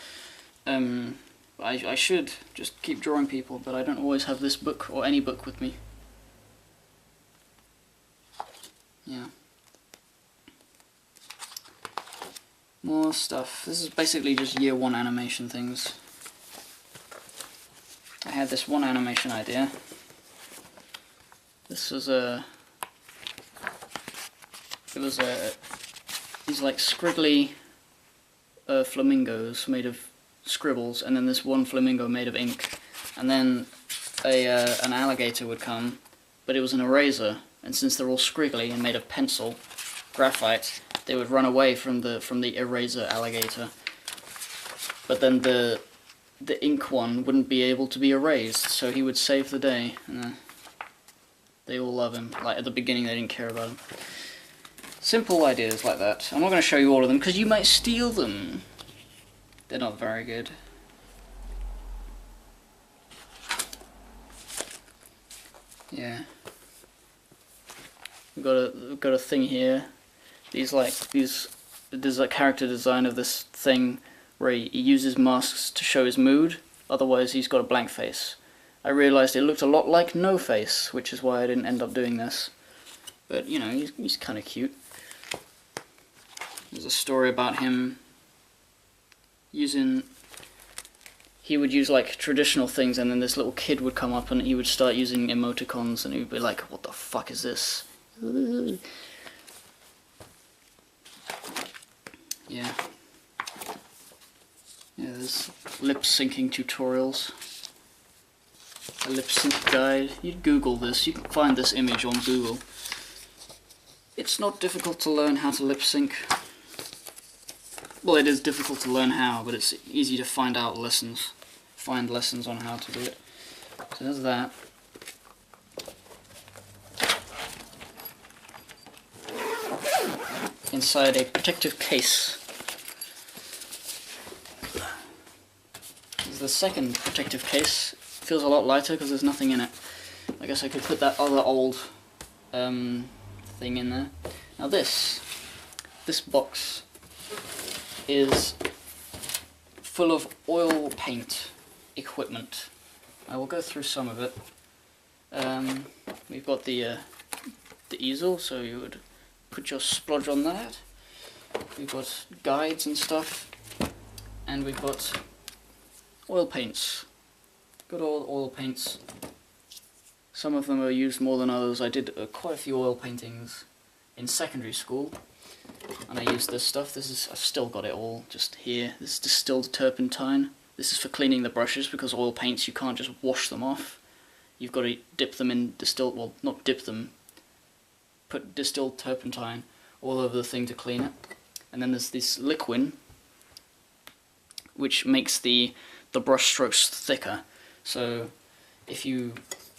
I should just keep drawing people, but I don't always have this book or any book with me. Yeah. More stuff. This is basically just year 1 animation things. I had this one animation idea. This was these like scribbly flamingos made of scribbles, and then this one flamingo made of ink. and then an alligator would come, but it was an eraser, and since they're all squiggly and made of pencil, graphite, they would run away from the eraser alligator. But then the ink one wouldn't be able to be erased, so he would save the day. And they all love him. Like at the beginning, they didn't care about him. Simple ideas like that. I'm not going to show you all of them because you might steal them. They're not very good. Yeah. We've got a thing here. There's a character design of this thing where he uses masks to show his mood, otherwise he's got a blank face. I realised it looked a lot like No Face, which is why I didn't end up doing this. But, you know, he's kind of cute. There's a story about him using... He would use, like, traditional things, and then this little kid would come up and he would start using emoticons, and he would be like, what the fuck is this? Yeah. Yeah, there's lip-syncing tutorials. A lip-sync guide. You'd Google this, you can find this image on Google. It's not difficult to learn how to lip-sync. Well, it is difficult to learn how, but it's easy to find out lessons. Find lessons on how to do it. So there's that. Inside a protective case. This is the second protective case. Feels a lot lighter because there's nothing in it. I guess I could put that other old thing in there. Now this box is full of oil paint equipment. I will go through some of it. We've got the easel, so you would put your splodge on that. We've got guides and stuff, and we've got oil paints. Good old oil paints. Some of them are used more than others. I did quite a few oil paintings in secondary school, and I used this stuff. I've still got it all just here. This is distilled turpentine. This is for cleaning the brushes, because oil paints, you can't just wash them off. You've got to dip them in distilled, well, not dip them, put distilled turpentine all over the thing to clean it. And then there's this liquid, which makes the brush strokes thicker. So if you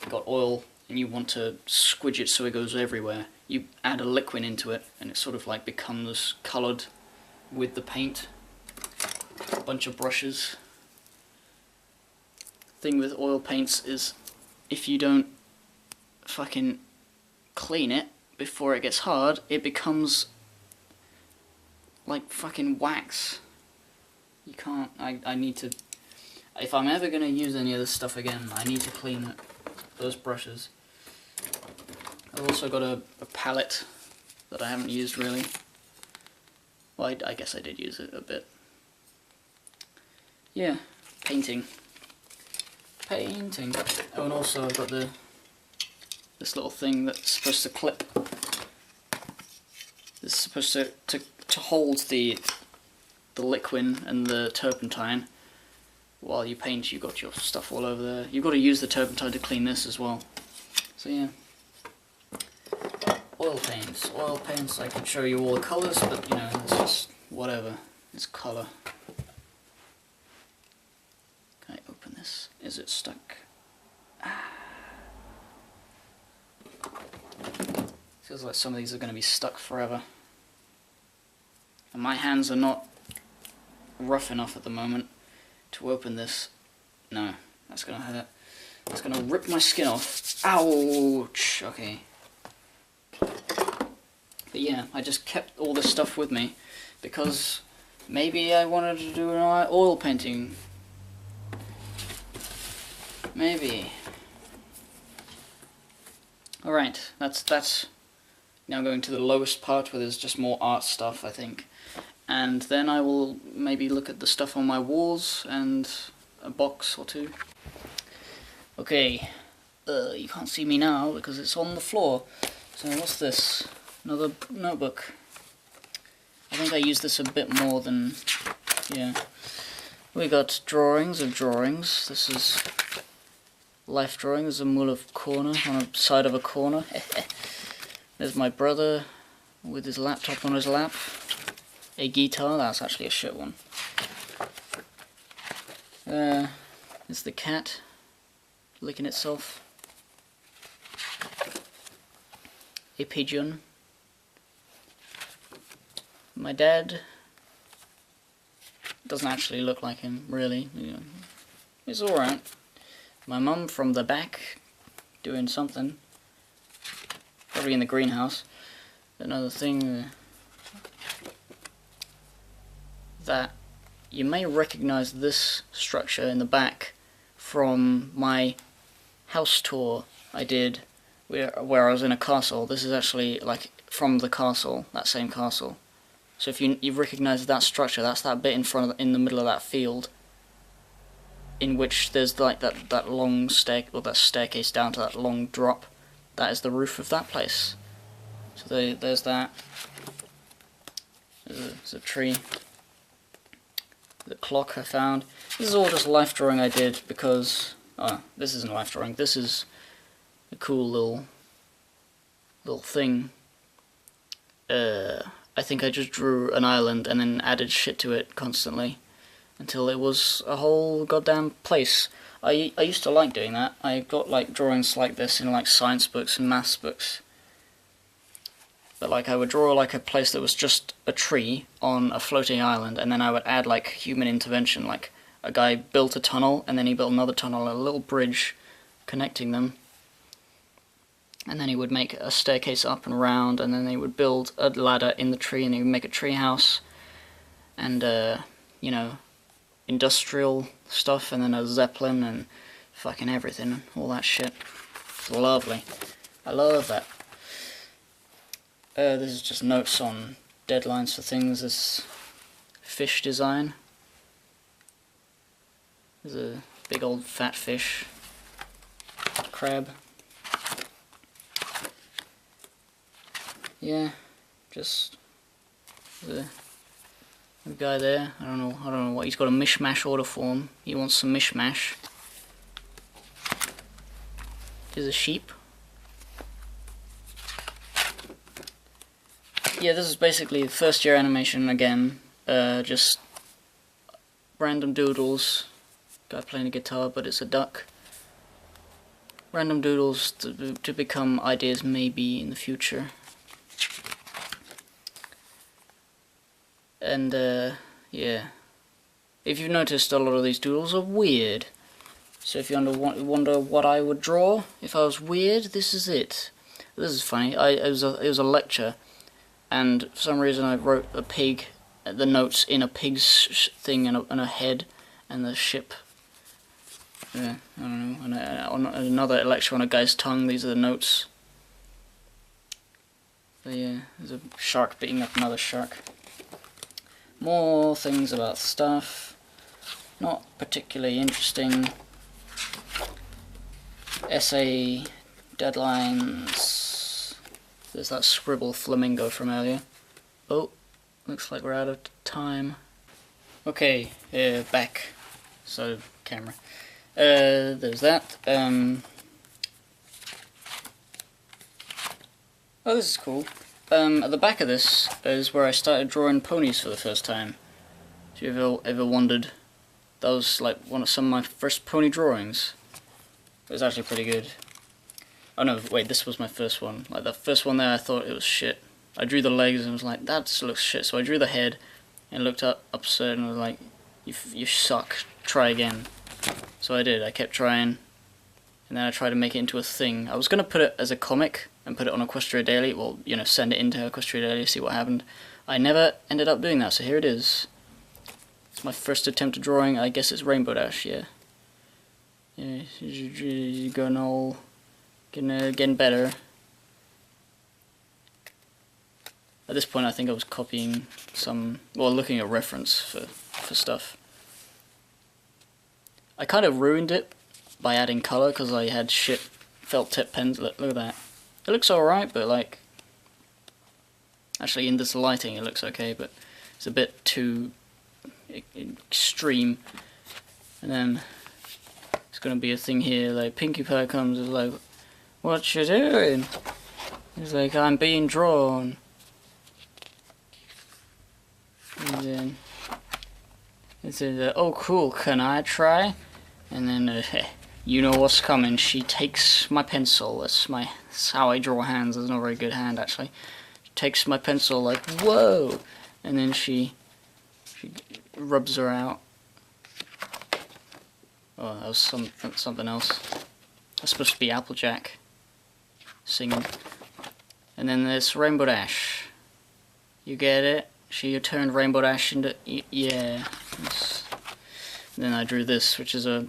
got oil and you want to squidge it so it goes everywhere, you add a liquid into it, and it sort of like becomes coloured with the paint. A bunch of brushes. Thing with oil paints is, if you don't fucking clean it before it gets hard, it becomes like fucking wax. You can't, I need to, if I'm ever going to use any of this stuff again, I need to clean those brushes. I've also got a palette that I haven't used really. Well, I guess I did use it a bit. Yeah, painting. Painting. Oh, and also I've got this little thing that's supposed to clip. It's supposed to hold the liquid and the turpentine. While you paint, you've got your stuff all over there. You've got to use the turpentine to clean this as well. So yeah. Oil paints, I can show you all the colours, but you know, it's just whatever. It's colour. Can I open this? Is it stuck? Feels like some of these are going to be stuck forever. And my hands are not rough enough at the moment to open this. No, that's going to hurt. It's going to rip my skin off. Ouch! Okay. But yeah, I just kept all this stuff with me because maybe I wanted to do an oil painting. Maybe. Alright, that's now going to the lowest part where there's just more art stuff, I think. And then I will maybe look at the stuff on my walls and a box or two. Okay, you can't see me now because it's on the floor. So what's this? Another notebook. I think I use this a bit more than, yeah. We got drawings of drawings. This is life drawing. There's a Muller corner on the side of a corner. There's my brother with his laptop on his lap. A guitar, that's actually a shit one. There's the cat licking itself. A pigeon. My dad doesn't actually look like him, really. You know, he's alright. My mum from the back doing something. Probably in the greenhouse. Another thing that you may recognize this structure in the back from my house tour I did where I was in a castle. This is actually like from the castle, that same castle. So if you recognize that structure, that's that bit in the middle of that field, in which there's like that long that staircase down to that long drop. That is the roof of that place. So there's that. There's a tree. The clock I found. This is all just life drawing I did because this isn't life drawing. This is a cool little thing. I think I just drew an island and then added shit to it constantly until it was a whole goddamn place. I used to like doing that. I got like drawings like this in like science books and maths books. But like I would draw like a place that was just a tree on a floating island, and then I would add like human intervention, like a guy built a tunnel and then he built another tunnel, a little bridge connecting them. And then he would make a staircase up and around, and then they would build a ladder in the tree, and he would make a tree house, and you know, industrial stuff, and then a zeppelin and fucking everything, all that shit. It's lovely. I love that. This is just notes on deadlines for things. This fish design. There's a big old fat fish. Crab. Yeah, just the guy there. I don't know what he's got. A mishmash order form. He wants some mishmash. Here's a sheep. Yeah, this is basically first year animation again. Just random doodles. Guy playing a guitar, but it's a duck. Random doodles to become ideas maybe in the future. And yeah, if you've noticed, a lot of these doodles are weird. So if you wonder what I would draw if I was weird, this is it. This is funny. It was a lecture, and for some reason I wrote a pig, the notes in a pig's thing and a head, and the ship. Yeah, I don't know. And on another lecture on a guy's tongue, these are the notes. So yeah, there's a shark beating up another shark. More things about stuff, not particularly interesting. Essay deadlines. There's that scribble flamingo from earlier. Oh, looks like we're out of time. Okay, back. So, camera. There's that. Oh, this is cool. At the back of this is where I started drawing ponies for the first time. If you ever wondered, that was like some of my first pony drawings. It was actually pretty good. Oh no, wait, this was my first one. Like the first one there, I thought it was shit. I drew the legs and was like, that just looks shit. So I drew the head and looked up absurd and was like, you suck. Try again. So I did. I kept trying, and then I tried to make it into a thing. I was gonna put it as a comic and put it on Equestria Daily, well, you know, send it into Equestria Daily, see what happened. I never ended up doing that, so here it is. It's my first attempt at drawing. I guess it's Rainbow Dash, yeah. Yeah, you're going all, getting better. At this point I think I was copying looking at reference for stuff. I kind of ruined it by adding colour, because I had shit felt tip pens. Look at that. It looks alright, but like, actually in this lighting it looks okay, but it's a bit too extreme. And then gonna be a thing here. Like Pinkie Pie comes and is like, "What you doing?" He's like, "I'm being drawn." And then it says, "Oh cool, can I try?" And then you know what's coming. She takes my pencil. That's how I draw hands. It's not a very good hand actually. She takes my pencil like, whoa, and then she rubs her out. Oh, that was something else. That's supposed to be Applejack singing. And then there's Rainbow Dash. You get it? She turned Rainbow Dash into yeah. Then I drew this, which is a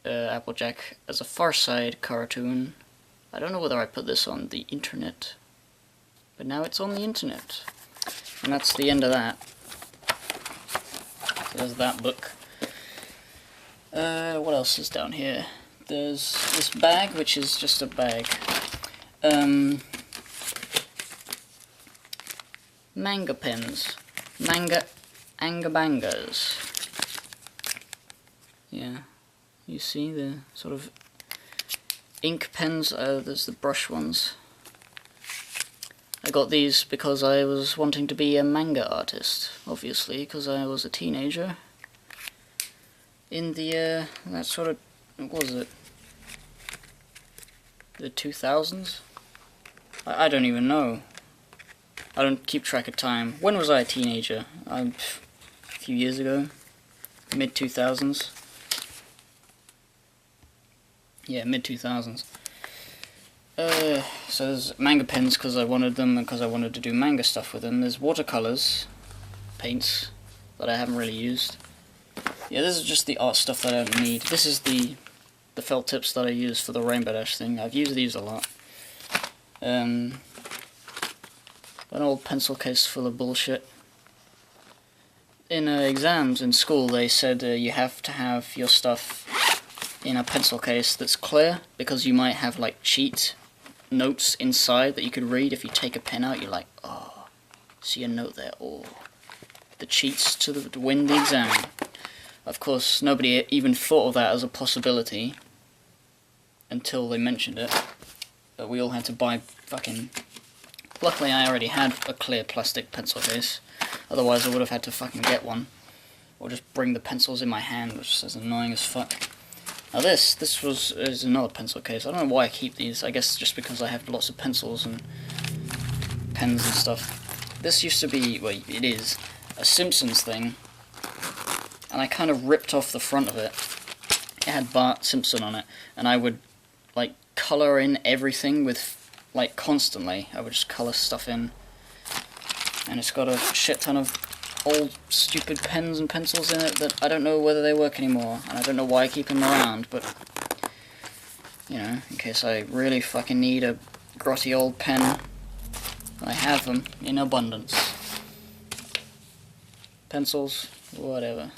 Applejack as a Far Side cartoon. I don't know whether I put this on the internet, but now it's on the internet. And that's the end of that. So there's that book. What else is down here? There's this bag, which is just a bag. Manga pens. Angabangas. Yeah. You see the sort of ink pens, there's the brush ones. I got these because I was wanting to be a manga artist, obviously, because I was a teenager. In the, that sort of, what was it? The 2000s? I don't even know. I don't keep track of time. When was I a teenager? A few years ago. Mid-2000s. Yeah, mid-2000s. So there's manga pens because I wanted them and because I wanted to do manga stuff with them. There's watercolors, paints, that I haven't really used. Yeah, this is just the art stuff that I don't need. This is the felt tips that I use for the Rainbow Dash thing. I've used these a lot. An old pencil case full of bullshit. In exams in school they said you have to have your stuff in a pencil case that's clear, because you might have like cheat notes inside that you could read. If you take a pen out, you're like, oh, see a note there, oh. The cheats to win the exam. Of course, nobody even thought of that as a possibility until they mentioned it. But we all had to buy fucking... Luckily I already had a clear plastic pencil case, otherwise I would have had to fucking get one. Or just bring the pencils in my hand, which is annoying as fuck. Now this is another pencil case. I don't know why I keep these. I guess just because I have lots of pencils and pens and stuff. This used to be, well, it is, a Simpsons thing. And I kind of ripped off the front of it. It had Bart Simpson on it. And I would, like, colour in everything with, like, constantly. I would just colour stuff in. And it's got a shit ton of old stupid pens and pencils in it that I don't know whether they work anymore, and I don't know why I keep them around, but you know, in case I really fucking need a grotty old pen, I have them in abundance. Pencils, whatever.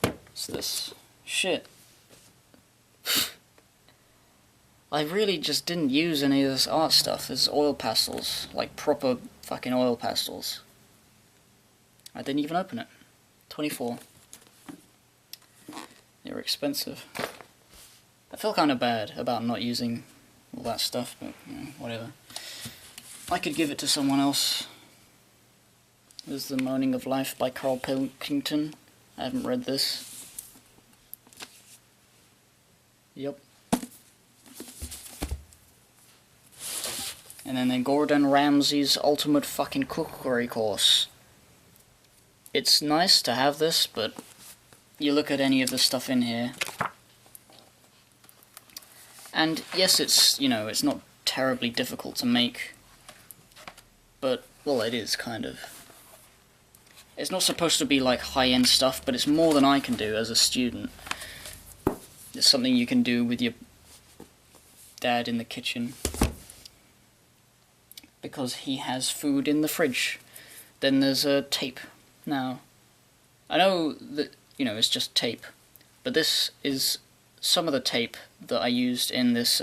What's this? Shit. I really just didn't use any of this art stuff. This is oil pastels, like proper fucking oil pastels. I didn't even open it. 24. They were expensive. I feel kind of bad about not using all that stuff, but you know, whatever. I could give it to someone else. This is The Moaning of Life by Carl Pilkington. I haven't read this. Yep. And then Gordon Ramsay's Ultimate Fucking Cookery Course. It's nice to have this, but you look at any of the stuff in here, and yes, it's, you know, it's not terribly difficult to make, but, well, it is, kind of. It's not supposed to be, like, high-end stuff, but it's more than I can do as a student. It's something you can do with your dad in the kitchen, because he has food in the fridge. Then there's a tape. Now, I know that, you know, it's just tape, but this is some of the tape that I used in this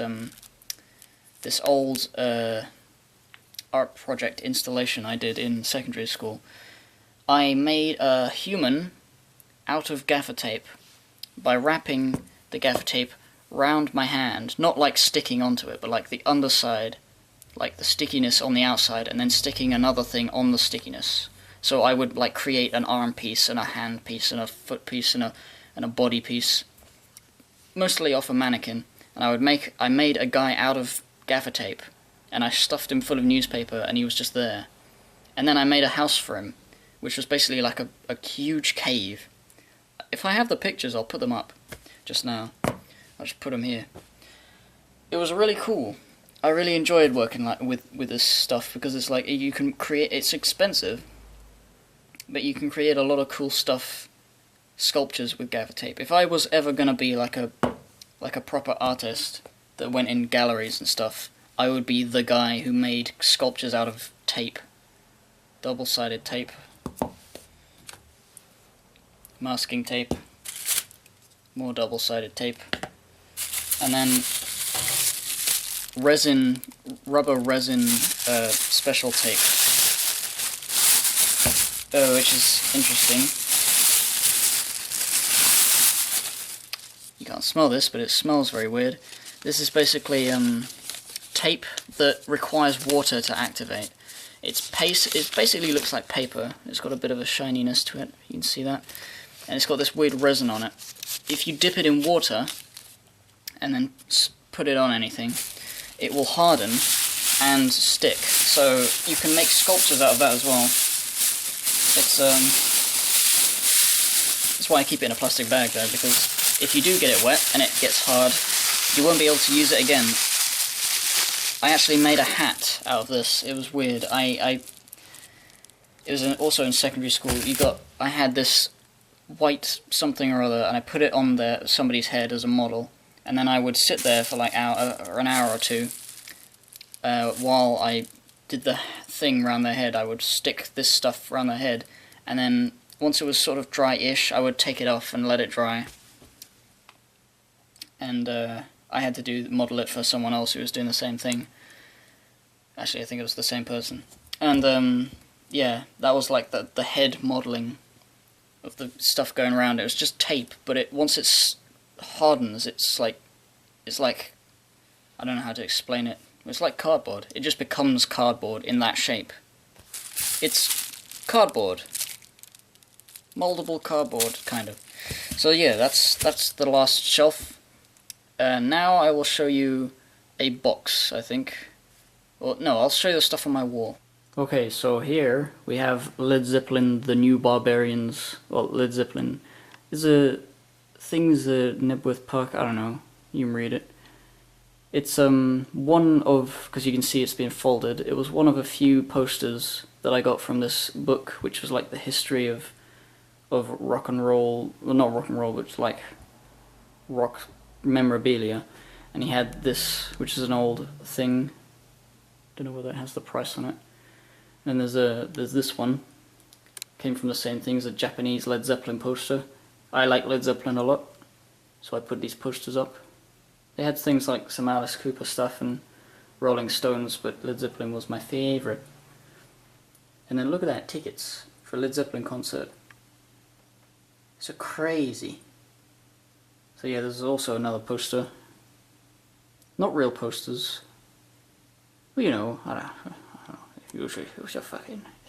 this old art project installation I did in secondary school. I made a human out of gaffer tape, by wrapping the gaffer tape round my hand, not like sticking onto it, but like the underside, like the stickiness on the outside, and then sticking another thing on the stickiness. So I would like create an arm piece and a hand piece and a foot piece and a body piece, mostly off a mannequin. And I made a guy out of gaffer tape, and I stuffed him full of newspaper, and he was just there. And then I made a house for him, which was basically like a huge cave. If I have the pictures, I'll put them up just now. I'll just put them here. It was really cool. I really enjoyed working like with this stuff, because it's like you can create. It's expensive, but you can create a lot of cool stuff, sculptures with gaffer tape. If I was ever gonna be like a proper artist that went in galleries and stuff, I would be the guy who made sculptures out of tape. Double-sided tape. Masking tape. More double-sided tape. And then rubber resin special tape. Which is interesting. You can't smell this, but it smells very weird. This is basically tape that requires water to activate. It basically looks like paper. It's got a bit of a shininess to it. You can see that. And it's got this weird resin on it. If you dip it in water and then put it on anything, it will harden and stick. So you can make sculptures out of that as well. That's why I keep it in a plastic bag though, because if you do get it wet and it gets hard, you won't be able to use it again. I actually made a hat out of this. It was weird. It was also in secondary school. I had this white something or other, and I put it on somebody's head as a model, and then I would sit there for like an hour or two while I did the thing around their head. I would stick this stuff around their head, and then once it was sort of dry-ish, I would take it off and let it dry. And I had to model it for someone else who was doing the same thing. Actually, I think it was the same person. And yeah, that was like the head modeling of the stuff going around. It was just tape, but once it hardens, it's like I don't know how to explain it. It's like cardboard. It just becomes cardboard in that shape. It's cardboard. Moldable cardboard, kind of. So yeah, that's the last shelf. Now I will show you a box, I think. Well, no, I'll show you the stuff on my wall. Okay, so here we have Led Zeppelin, The New Barbarians. Well, Led Zeppelin is things at Knebworth Park, I don't know, you can read it. It's one of, because you can see it's been folded, it was one of a few posters that I got from this book, which was like the history of rock and roll, well not rock and roll, but like rock memorabilia. And he had this, which is an old thing, don't know whether it has the price on it. And there's this one, came from the same thing as a Japanese Led Zeppelin poster. I like Led Zeppelin a lot, so I put these posters up. They had things like some Alice Cooper stuff and Rolling Stones, but Led Zeppelin was my favourite. And then look at that, tickets for a Led Zeppelin concert. So crazy. So yeah, there's also another poster. Not real posters. Well, you know, I don't know.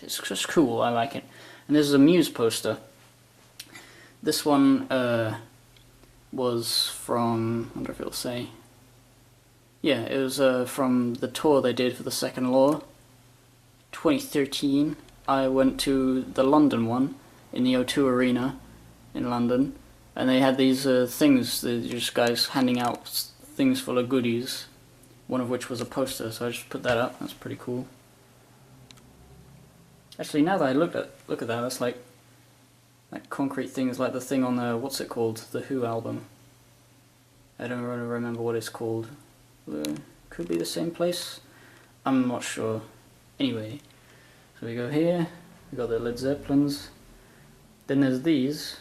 It's just cool, I like it. And this is a Muse poster. This one was from, I wonder if it'll say. Yeah, it was from the tour they did for the Second Law, 2013. I went to the London one in the O2 Arena in London, and they had these things, just guys handing out things full of goodies, one of which was a poster, so I just put that up. That's pretty cool. Actually, now that I look at that, that's like concrete things, like the thing on the, what's it called, the Who album. I don't really remember what it's called. Could be the same place. I'm not sure. Anyway, so we go here. We got the Led Zeppelins. Then there's these,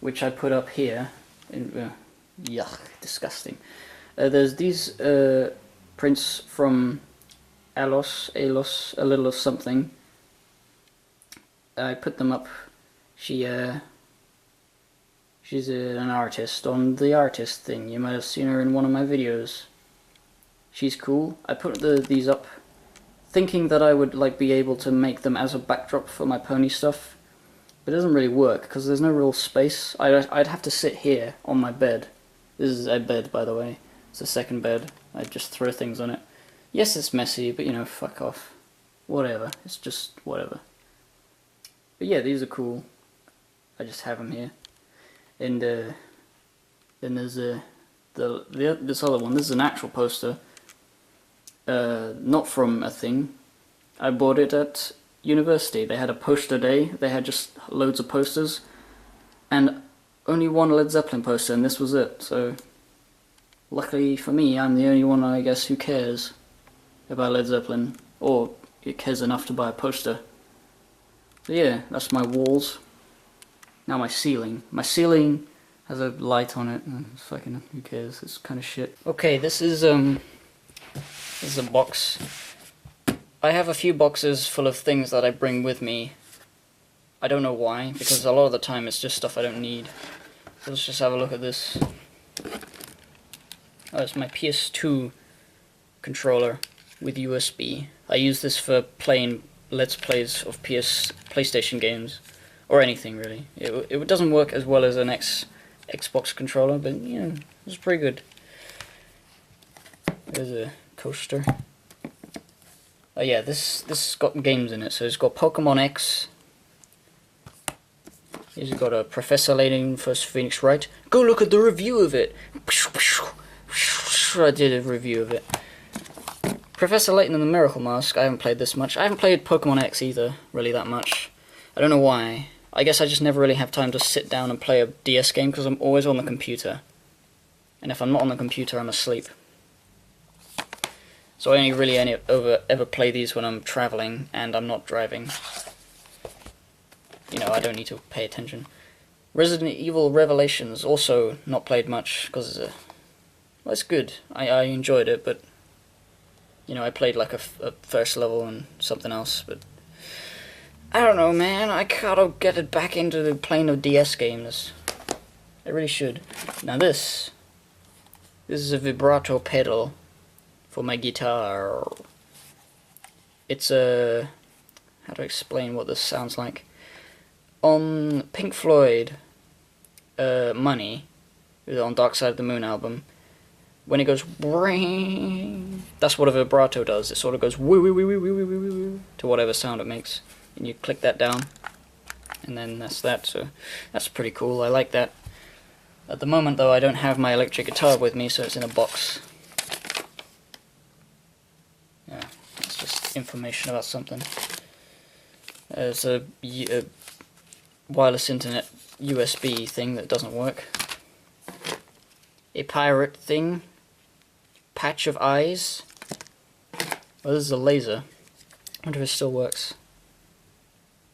which I put up here. Yuck, disgusting. There's these prints from Alos, A Little of Something. I put them up. She She's an artist on the artist thing. You might have seen her in one of my videos. She's cool. I put these up thinking that I would like be able to make them as a backdrop for my pony stuff. But it doesn't really work because there's no real space. I'd have to sit here on my bed. This is a bed, by the way. It's a second bed. I'd just throw things on it. Yes, it's messy, but you know, fuck off. Whatever. It's just whatever. But yeah, these are cool. I just have them here. And then there's this other one. This is an actual poster. Not from a thing. I bought it at university. They had a poster day. They had just loads of posters. And only one Led Zeppelin poster, and this was it. So, luckily for me, I'm the only one, I guess, who cares about Led Zeppelin. Or it cares enough to buy a poster. So yeah, that's my walls. Now my ceiling. My ceiling has a light on it. Fucking, who cares? It's kind of shit. Okay, this is a box. I have a few boxes full of things that I bring with me. I don't know why, because a lot of the time it's just stuff I don't need. So let's just have a look at this. Oh, it's my PS2 controller with USB. I use this for playing Let's Plays of PlayStation games. Or anything, really. It doesn't work as well as an Xbox controller, but, you know, it's pretty good. There's a coaster. Oh yeah, this got games in it. So it's got Pokemon X. Here's got a Professor Layton vs. Phoenix Wright. Go look at the review of it! I did a review of it. Professor Layton and the Miracle Mask, I haven't played this much. I haven't played Pokemon X either, really that much. I don't know why. I guess I just never really have time to sit down and play a DS game because I'm always on the computer. And if I'm not on the computer, I'm asleep. So I only really ever play these when I'm traveling and I'm not driving. You know, I don't need to pay attention. Resident Evil Revelations, also not played much because it's well, it's good. I enjoyed it, but you know, I played like a first level and something else, but I don't know, man. I gotta get it back into the plane of DS games. I really should. Now this is a vibrato pedal for my guitar. It's a... how do I explain what this sounds like? On Pink Floyd, Money, on Dark Side of the Moon album, when it goes ring, that's what a vibrato does. It sort of goes woo woo woo woo woo woo woo to whatever sound it makes. And you click that down, and then that's that, so that's pretty cool. I like that. At the moment, though, I don't have my electric guitar with me, so it's in a box. Yeah, that's just information about something. There's a wireless internet USB thing that doesn't work. A pirate thing. Patch of eyes. Well, this is a laser. I wonder if it still works.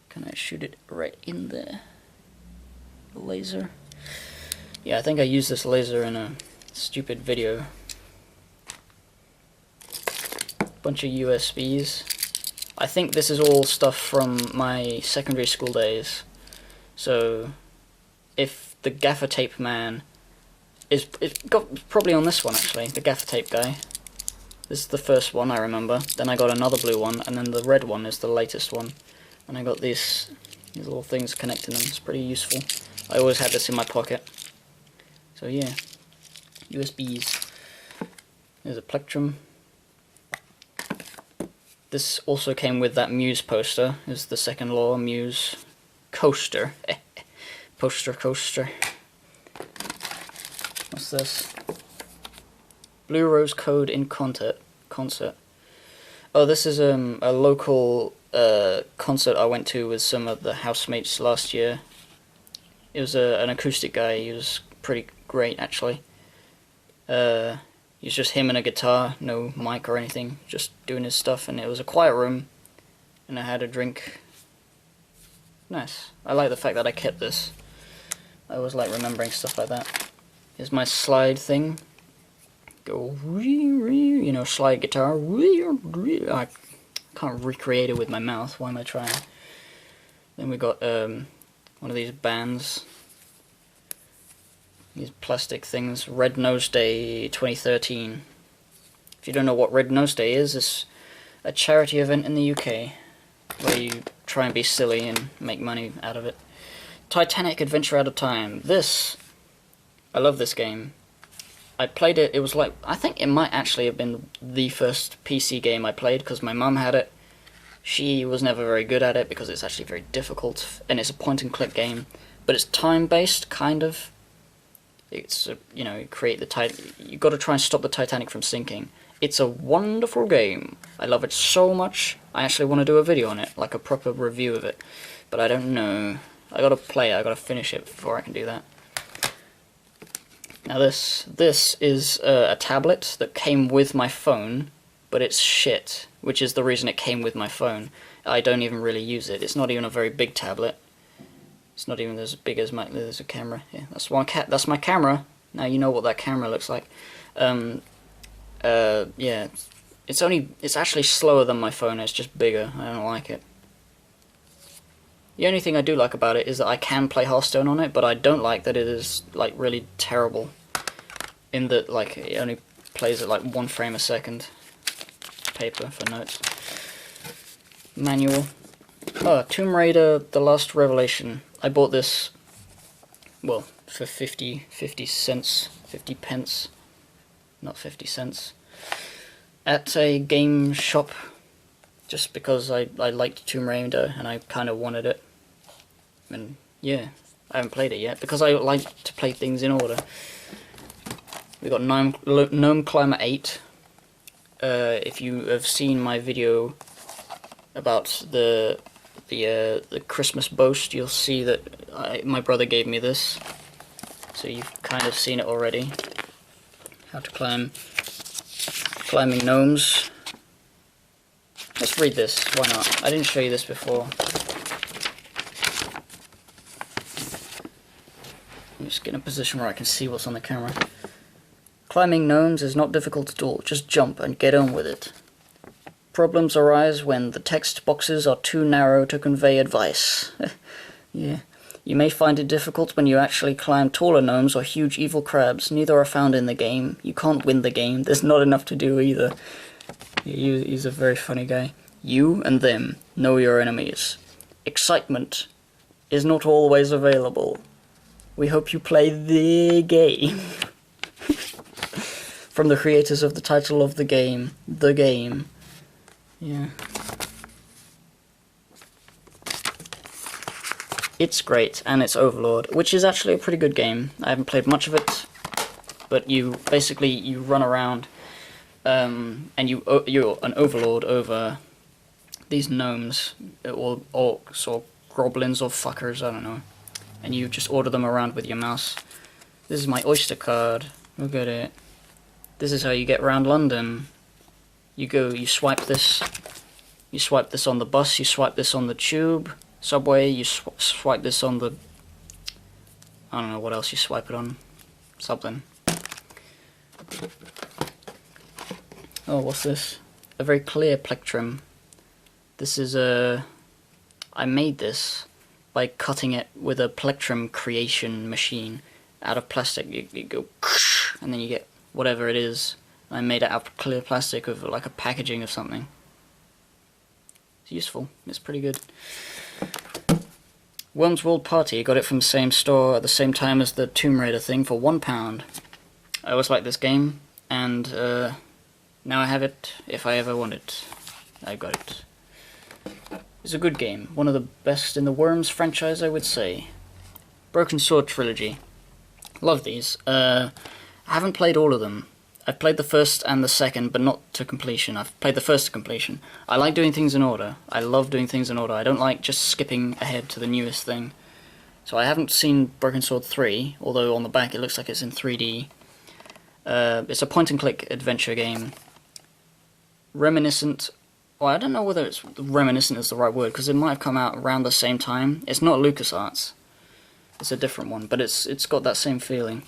Can I shoot it right in there? The laser. Yeah, I think I used this laser in a stupid video. Bunch of USBs. I think this is all stuff from my secondary school days. So, if the gaffer tape man is... it got probably on this one actually, the gaffer tape guy. This is the first one I remember. Then I got another blue one, and then the red one is the latest one. And I got these little things connecting them. It's pretty useful. I always had this in my pocket. So yeah, USBs. There's a plectrum. This also came with that Muse poster. This is the second law, Muse coaster. Poster coaster. What's this? Blue Rose Code in concert. Oh, this is a local concert I went to with some of the housemates last year. It was an acoustic guy. He was pretty great, actually. It was just him and a guitar, no mic or anything, just doing his stuff, and it was a quiet room, and I had a drink. Nice. I like the fact that I kept this. I always like remembering stuff like that. Here's my slide thing. Go, you know, slide guitar. I can't recreate it with my mouth. Why am I trying? Then we got one of these bands. These plastic things. Red Nose Day 2013. If you don't know what Red Nose Day is, it's a charity event in the UK where you try and be silly and make money out of it. Titanic Adventure Out of Time. I love this game. I played it, it was like, I think it might actually have been the first PC game I played, because my mum had it. She was never very good at it, because it's actually very difficult, and it's a point-and-click game. But it's time-based, kind of. It's, you know, you got to try and stop the Titanic from sinking. It's a wonderful game. I love it so much, I actually want to do a video on it, like a proper review of it. But I don't know. I gotta play it, I gotta finish it before I can do that. Now this is a tablet that came with my phone, but it's shit, which is the reason it came with my phone. I don't even really use it. It's not even a very big tablet. It's not even as big as there's a camera. Yeah, that's that's my camera. Now you know what that camera looks like. Yeah, it's actually slower than my phone. It's just bigger. I don't like it. The only thing I do like about it is that I can play Hearthstone on it, but I don't like that it is, like, really terrible. In that, like, it only plays at, like, 1 frame a second. Paper for notes. Manual. Oh, Tomb Raider The Last Revelation. I bought this, well, for 50 cents. 50 pence. Not 50 cents. At a game shop. Just because I liked Tomb Raider and I kind of wanted it. And yeah, I haven't played it yet because I like to play things in order. We got Gnome Climber 8. If you have seen my video about the Christmas boast, you'll see that my brother gave me this. So you've kind of seen it already. How to climbing gnomes. Let's read this, why not? I didn't show you this before. Let me just get in a position where I can see what's on the camera. Climbing gnomes is not difficult at all, just jump and get on with it. Problems arise when the text boxes are too narrow to convey advice. Yeah. You may find it difficult when you actually climb taller gnomes or huge evil crabs. Neither are found in the game. You can't win the game. There's not enough to do either. He's a very funny guy. You and them know your enemies. Excitement is not always available. We hope you play the game. From the creators of the title of the game. The Game. Yeah. It's great, and it's Overlord, which is actually a pretty good game. I haven't played much of it, but you run around, and you're an overlord over these gnomes, or orcs, or goblins, or fuckers, I don't know. And you just order them around with your mouse. This is my Oyster card. Look at it. This is how you get around London. You swipe this on the bus, you swipe this on the tube, subway, you swipe this on the... I don't know what else you swipe it on. Something. Oh, what's this? A very clear plectrum. This is I made this by cutting it with a plectrum creation machine out of plastic. You go... and then you get whatever it is. I made it out of clear plastic with like a packaging of something. It's useful. It's pretty good. Worms World Party. Got it from the same store at the same time as the Tomb Raider thing for £1. I always liked this game, and now I have it if I ever want it. I got it. It's a good game. One of the best in the Worms franchise, I would say. Broken Sword Trilogy. Love these. I haven't played all of them. I've played the first and the second, but not to completion. I've played the first to completion. I like doing things in order. I love doing things in order. I don't like just skipping ahead to the newest thing. So I haven't seen Broken Sword 3, although on the back it looks like it's in 3D. It's a point-and-click adventure game. Reminiscent... Well, I don't know whether it's reminiscent is the right word, because it might have come out around the same time. It's not LucasArts. It's a different one, but it's got that same feeling.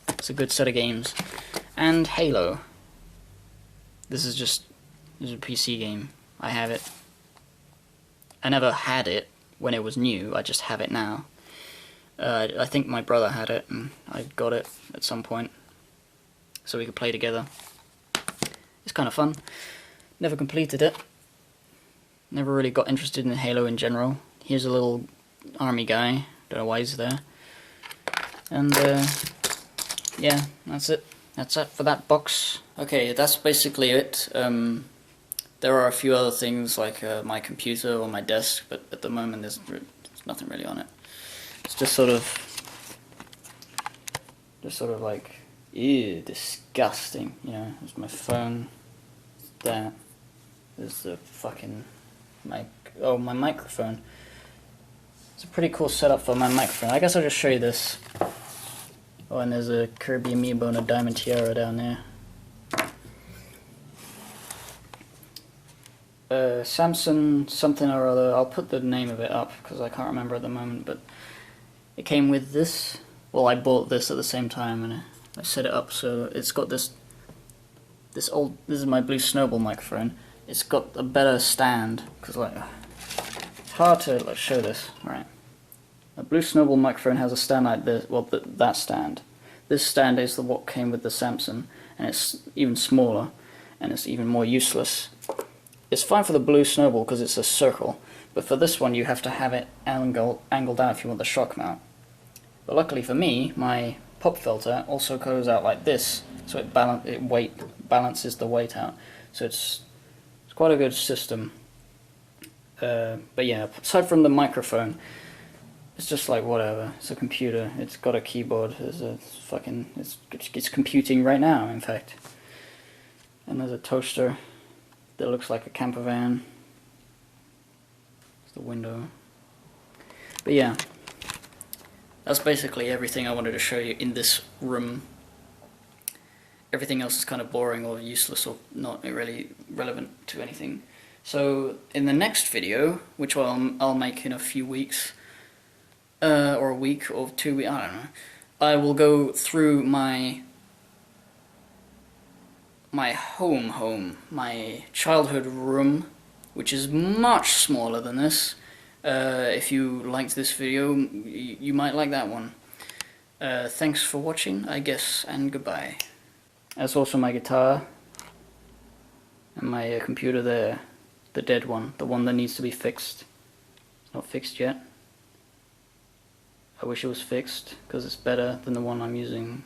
It's a good set of games. And Halo. This is a PC game. I have it. I never had it when it was new, I just have it now. I think my brother had it, and I got it at some point, so we could play together. It's kind of fun. Never completed it. Never really got interested in Halo in general. Here's a little army guy. Don't know why he's there. And yeah, that's it. That's it for that box. Okay, that's basically it. There are a few other things like my computer or my desk, but at the moment there's nothing really on it. It's just sort of like, ew, disgusting. You know, there's my phone. That. There's the fucking mic. Oh, my microphone. It's a pretty cool setup for my microphone. I guess I'll just show you this. Oh, and there's a Kirby amiibo and a diamond tiara down there. Samson something or other. I'll put the name of it up because I can't remember at the moment, but it came with this. Well, I bought this at the same time and I set it up so it's got this is my Blue Snowball microphone. It's got a better stand because like it's hard to like show this. Right, a Blue Snowball microphone has a stand like this. Well, that stand. This stand is what came with the Samson, and it's even smaller, and it's even more useless. It's fine for the Blue Snowball because it's a circle, but for this one you have to have it angled out if you want the shock mount. But luckily for me, my pop filter also goes out like this, so it balances the weight out. So it's quite a good system. But yeah, aside from the microphone, it's just like whatever. It's a computer. It's got a keyboard. It's computing right now, in fact. And there's a toaster that looks like a camper van. It's the window. But yeah, that's basically everything I wanted to show you in this room. Everything else is kind of boring or useless or not really relevant to anything. So in the next video, which I'll make in a few weeks, or a week or 2 weeks, I don't know, I will go through my home, my childhood room, which is much smaller than this. If you liked this video, you might like that one. Thanks for watching, I guess, and goodbye. That's also my guitar, and my computer there, the dead one, the one that needs to be fixed. It's not fixed yet. I wish it was fixed, because it's better than the one I'm using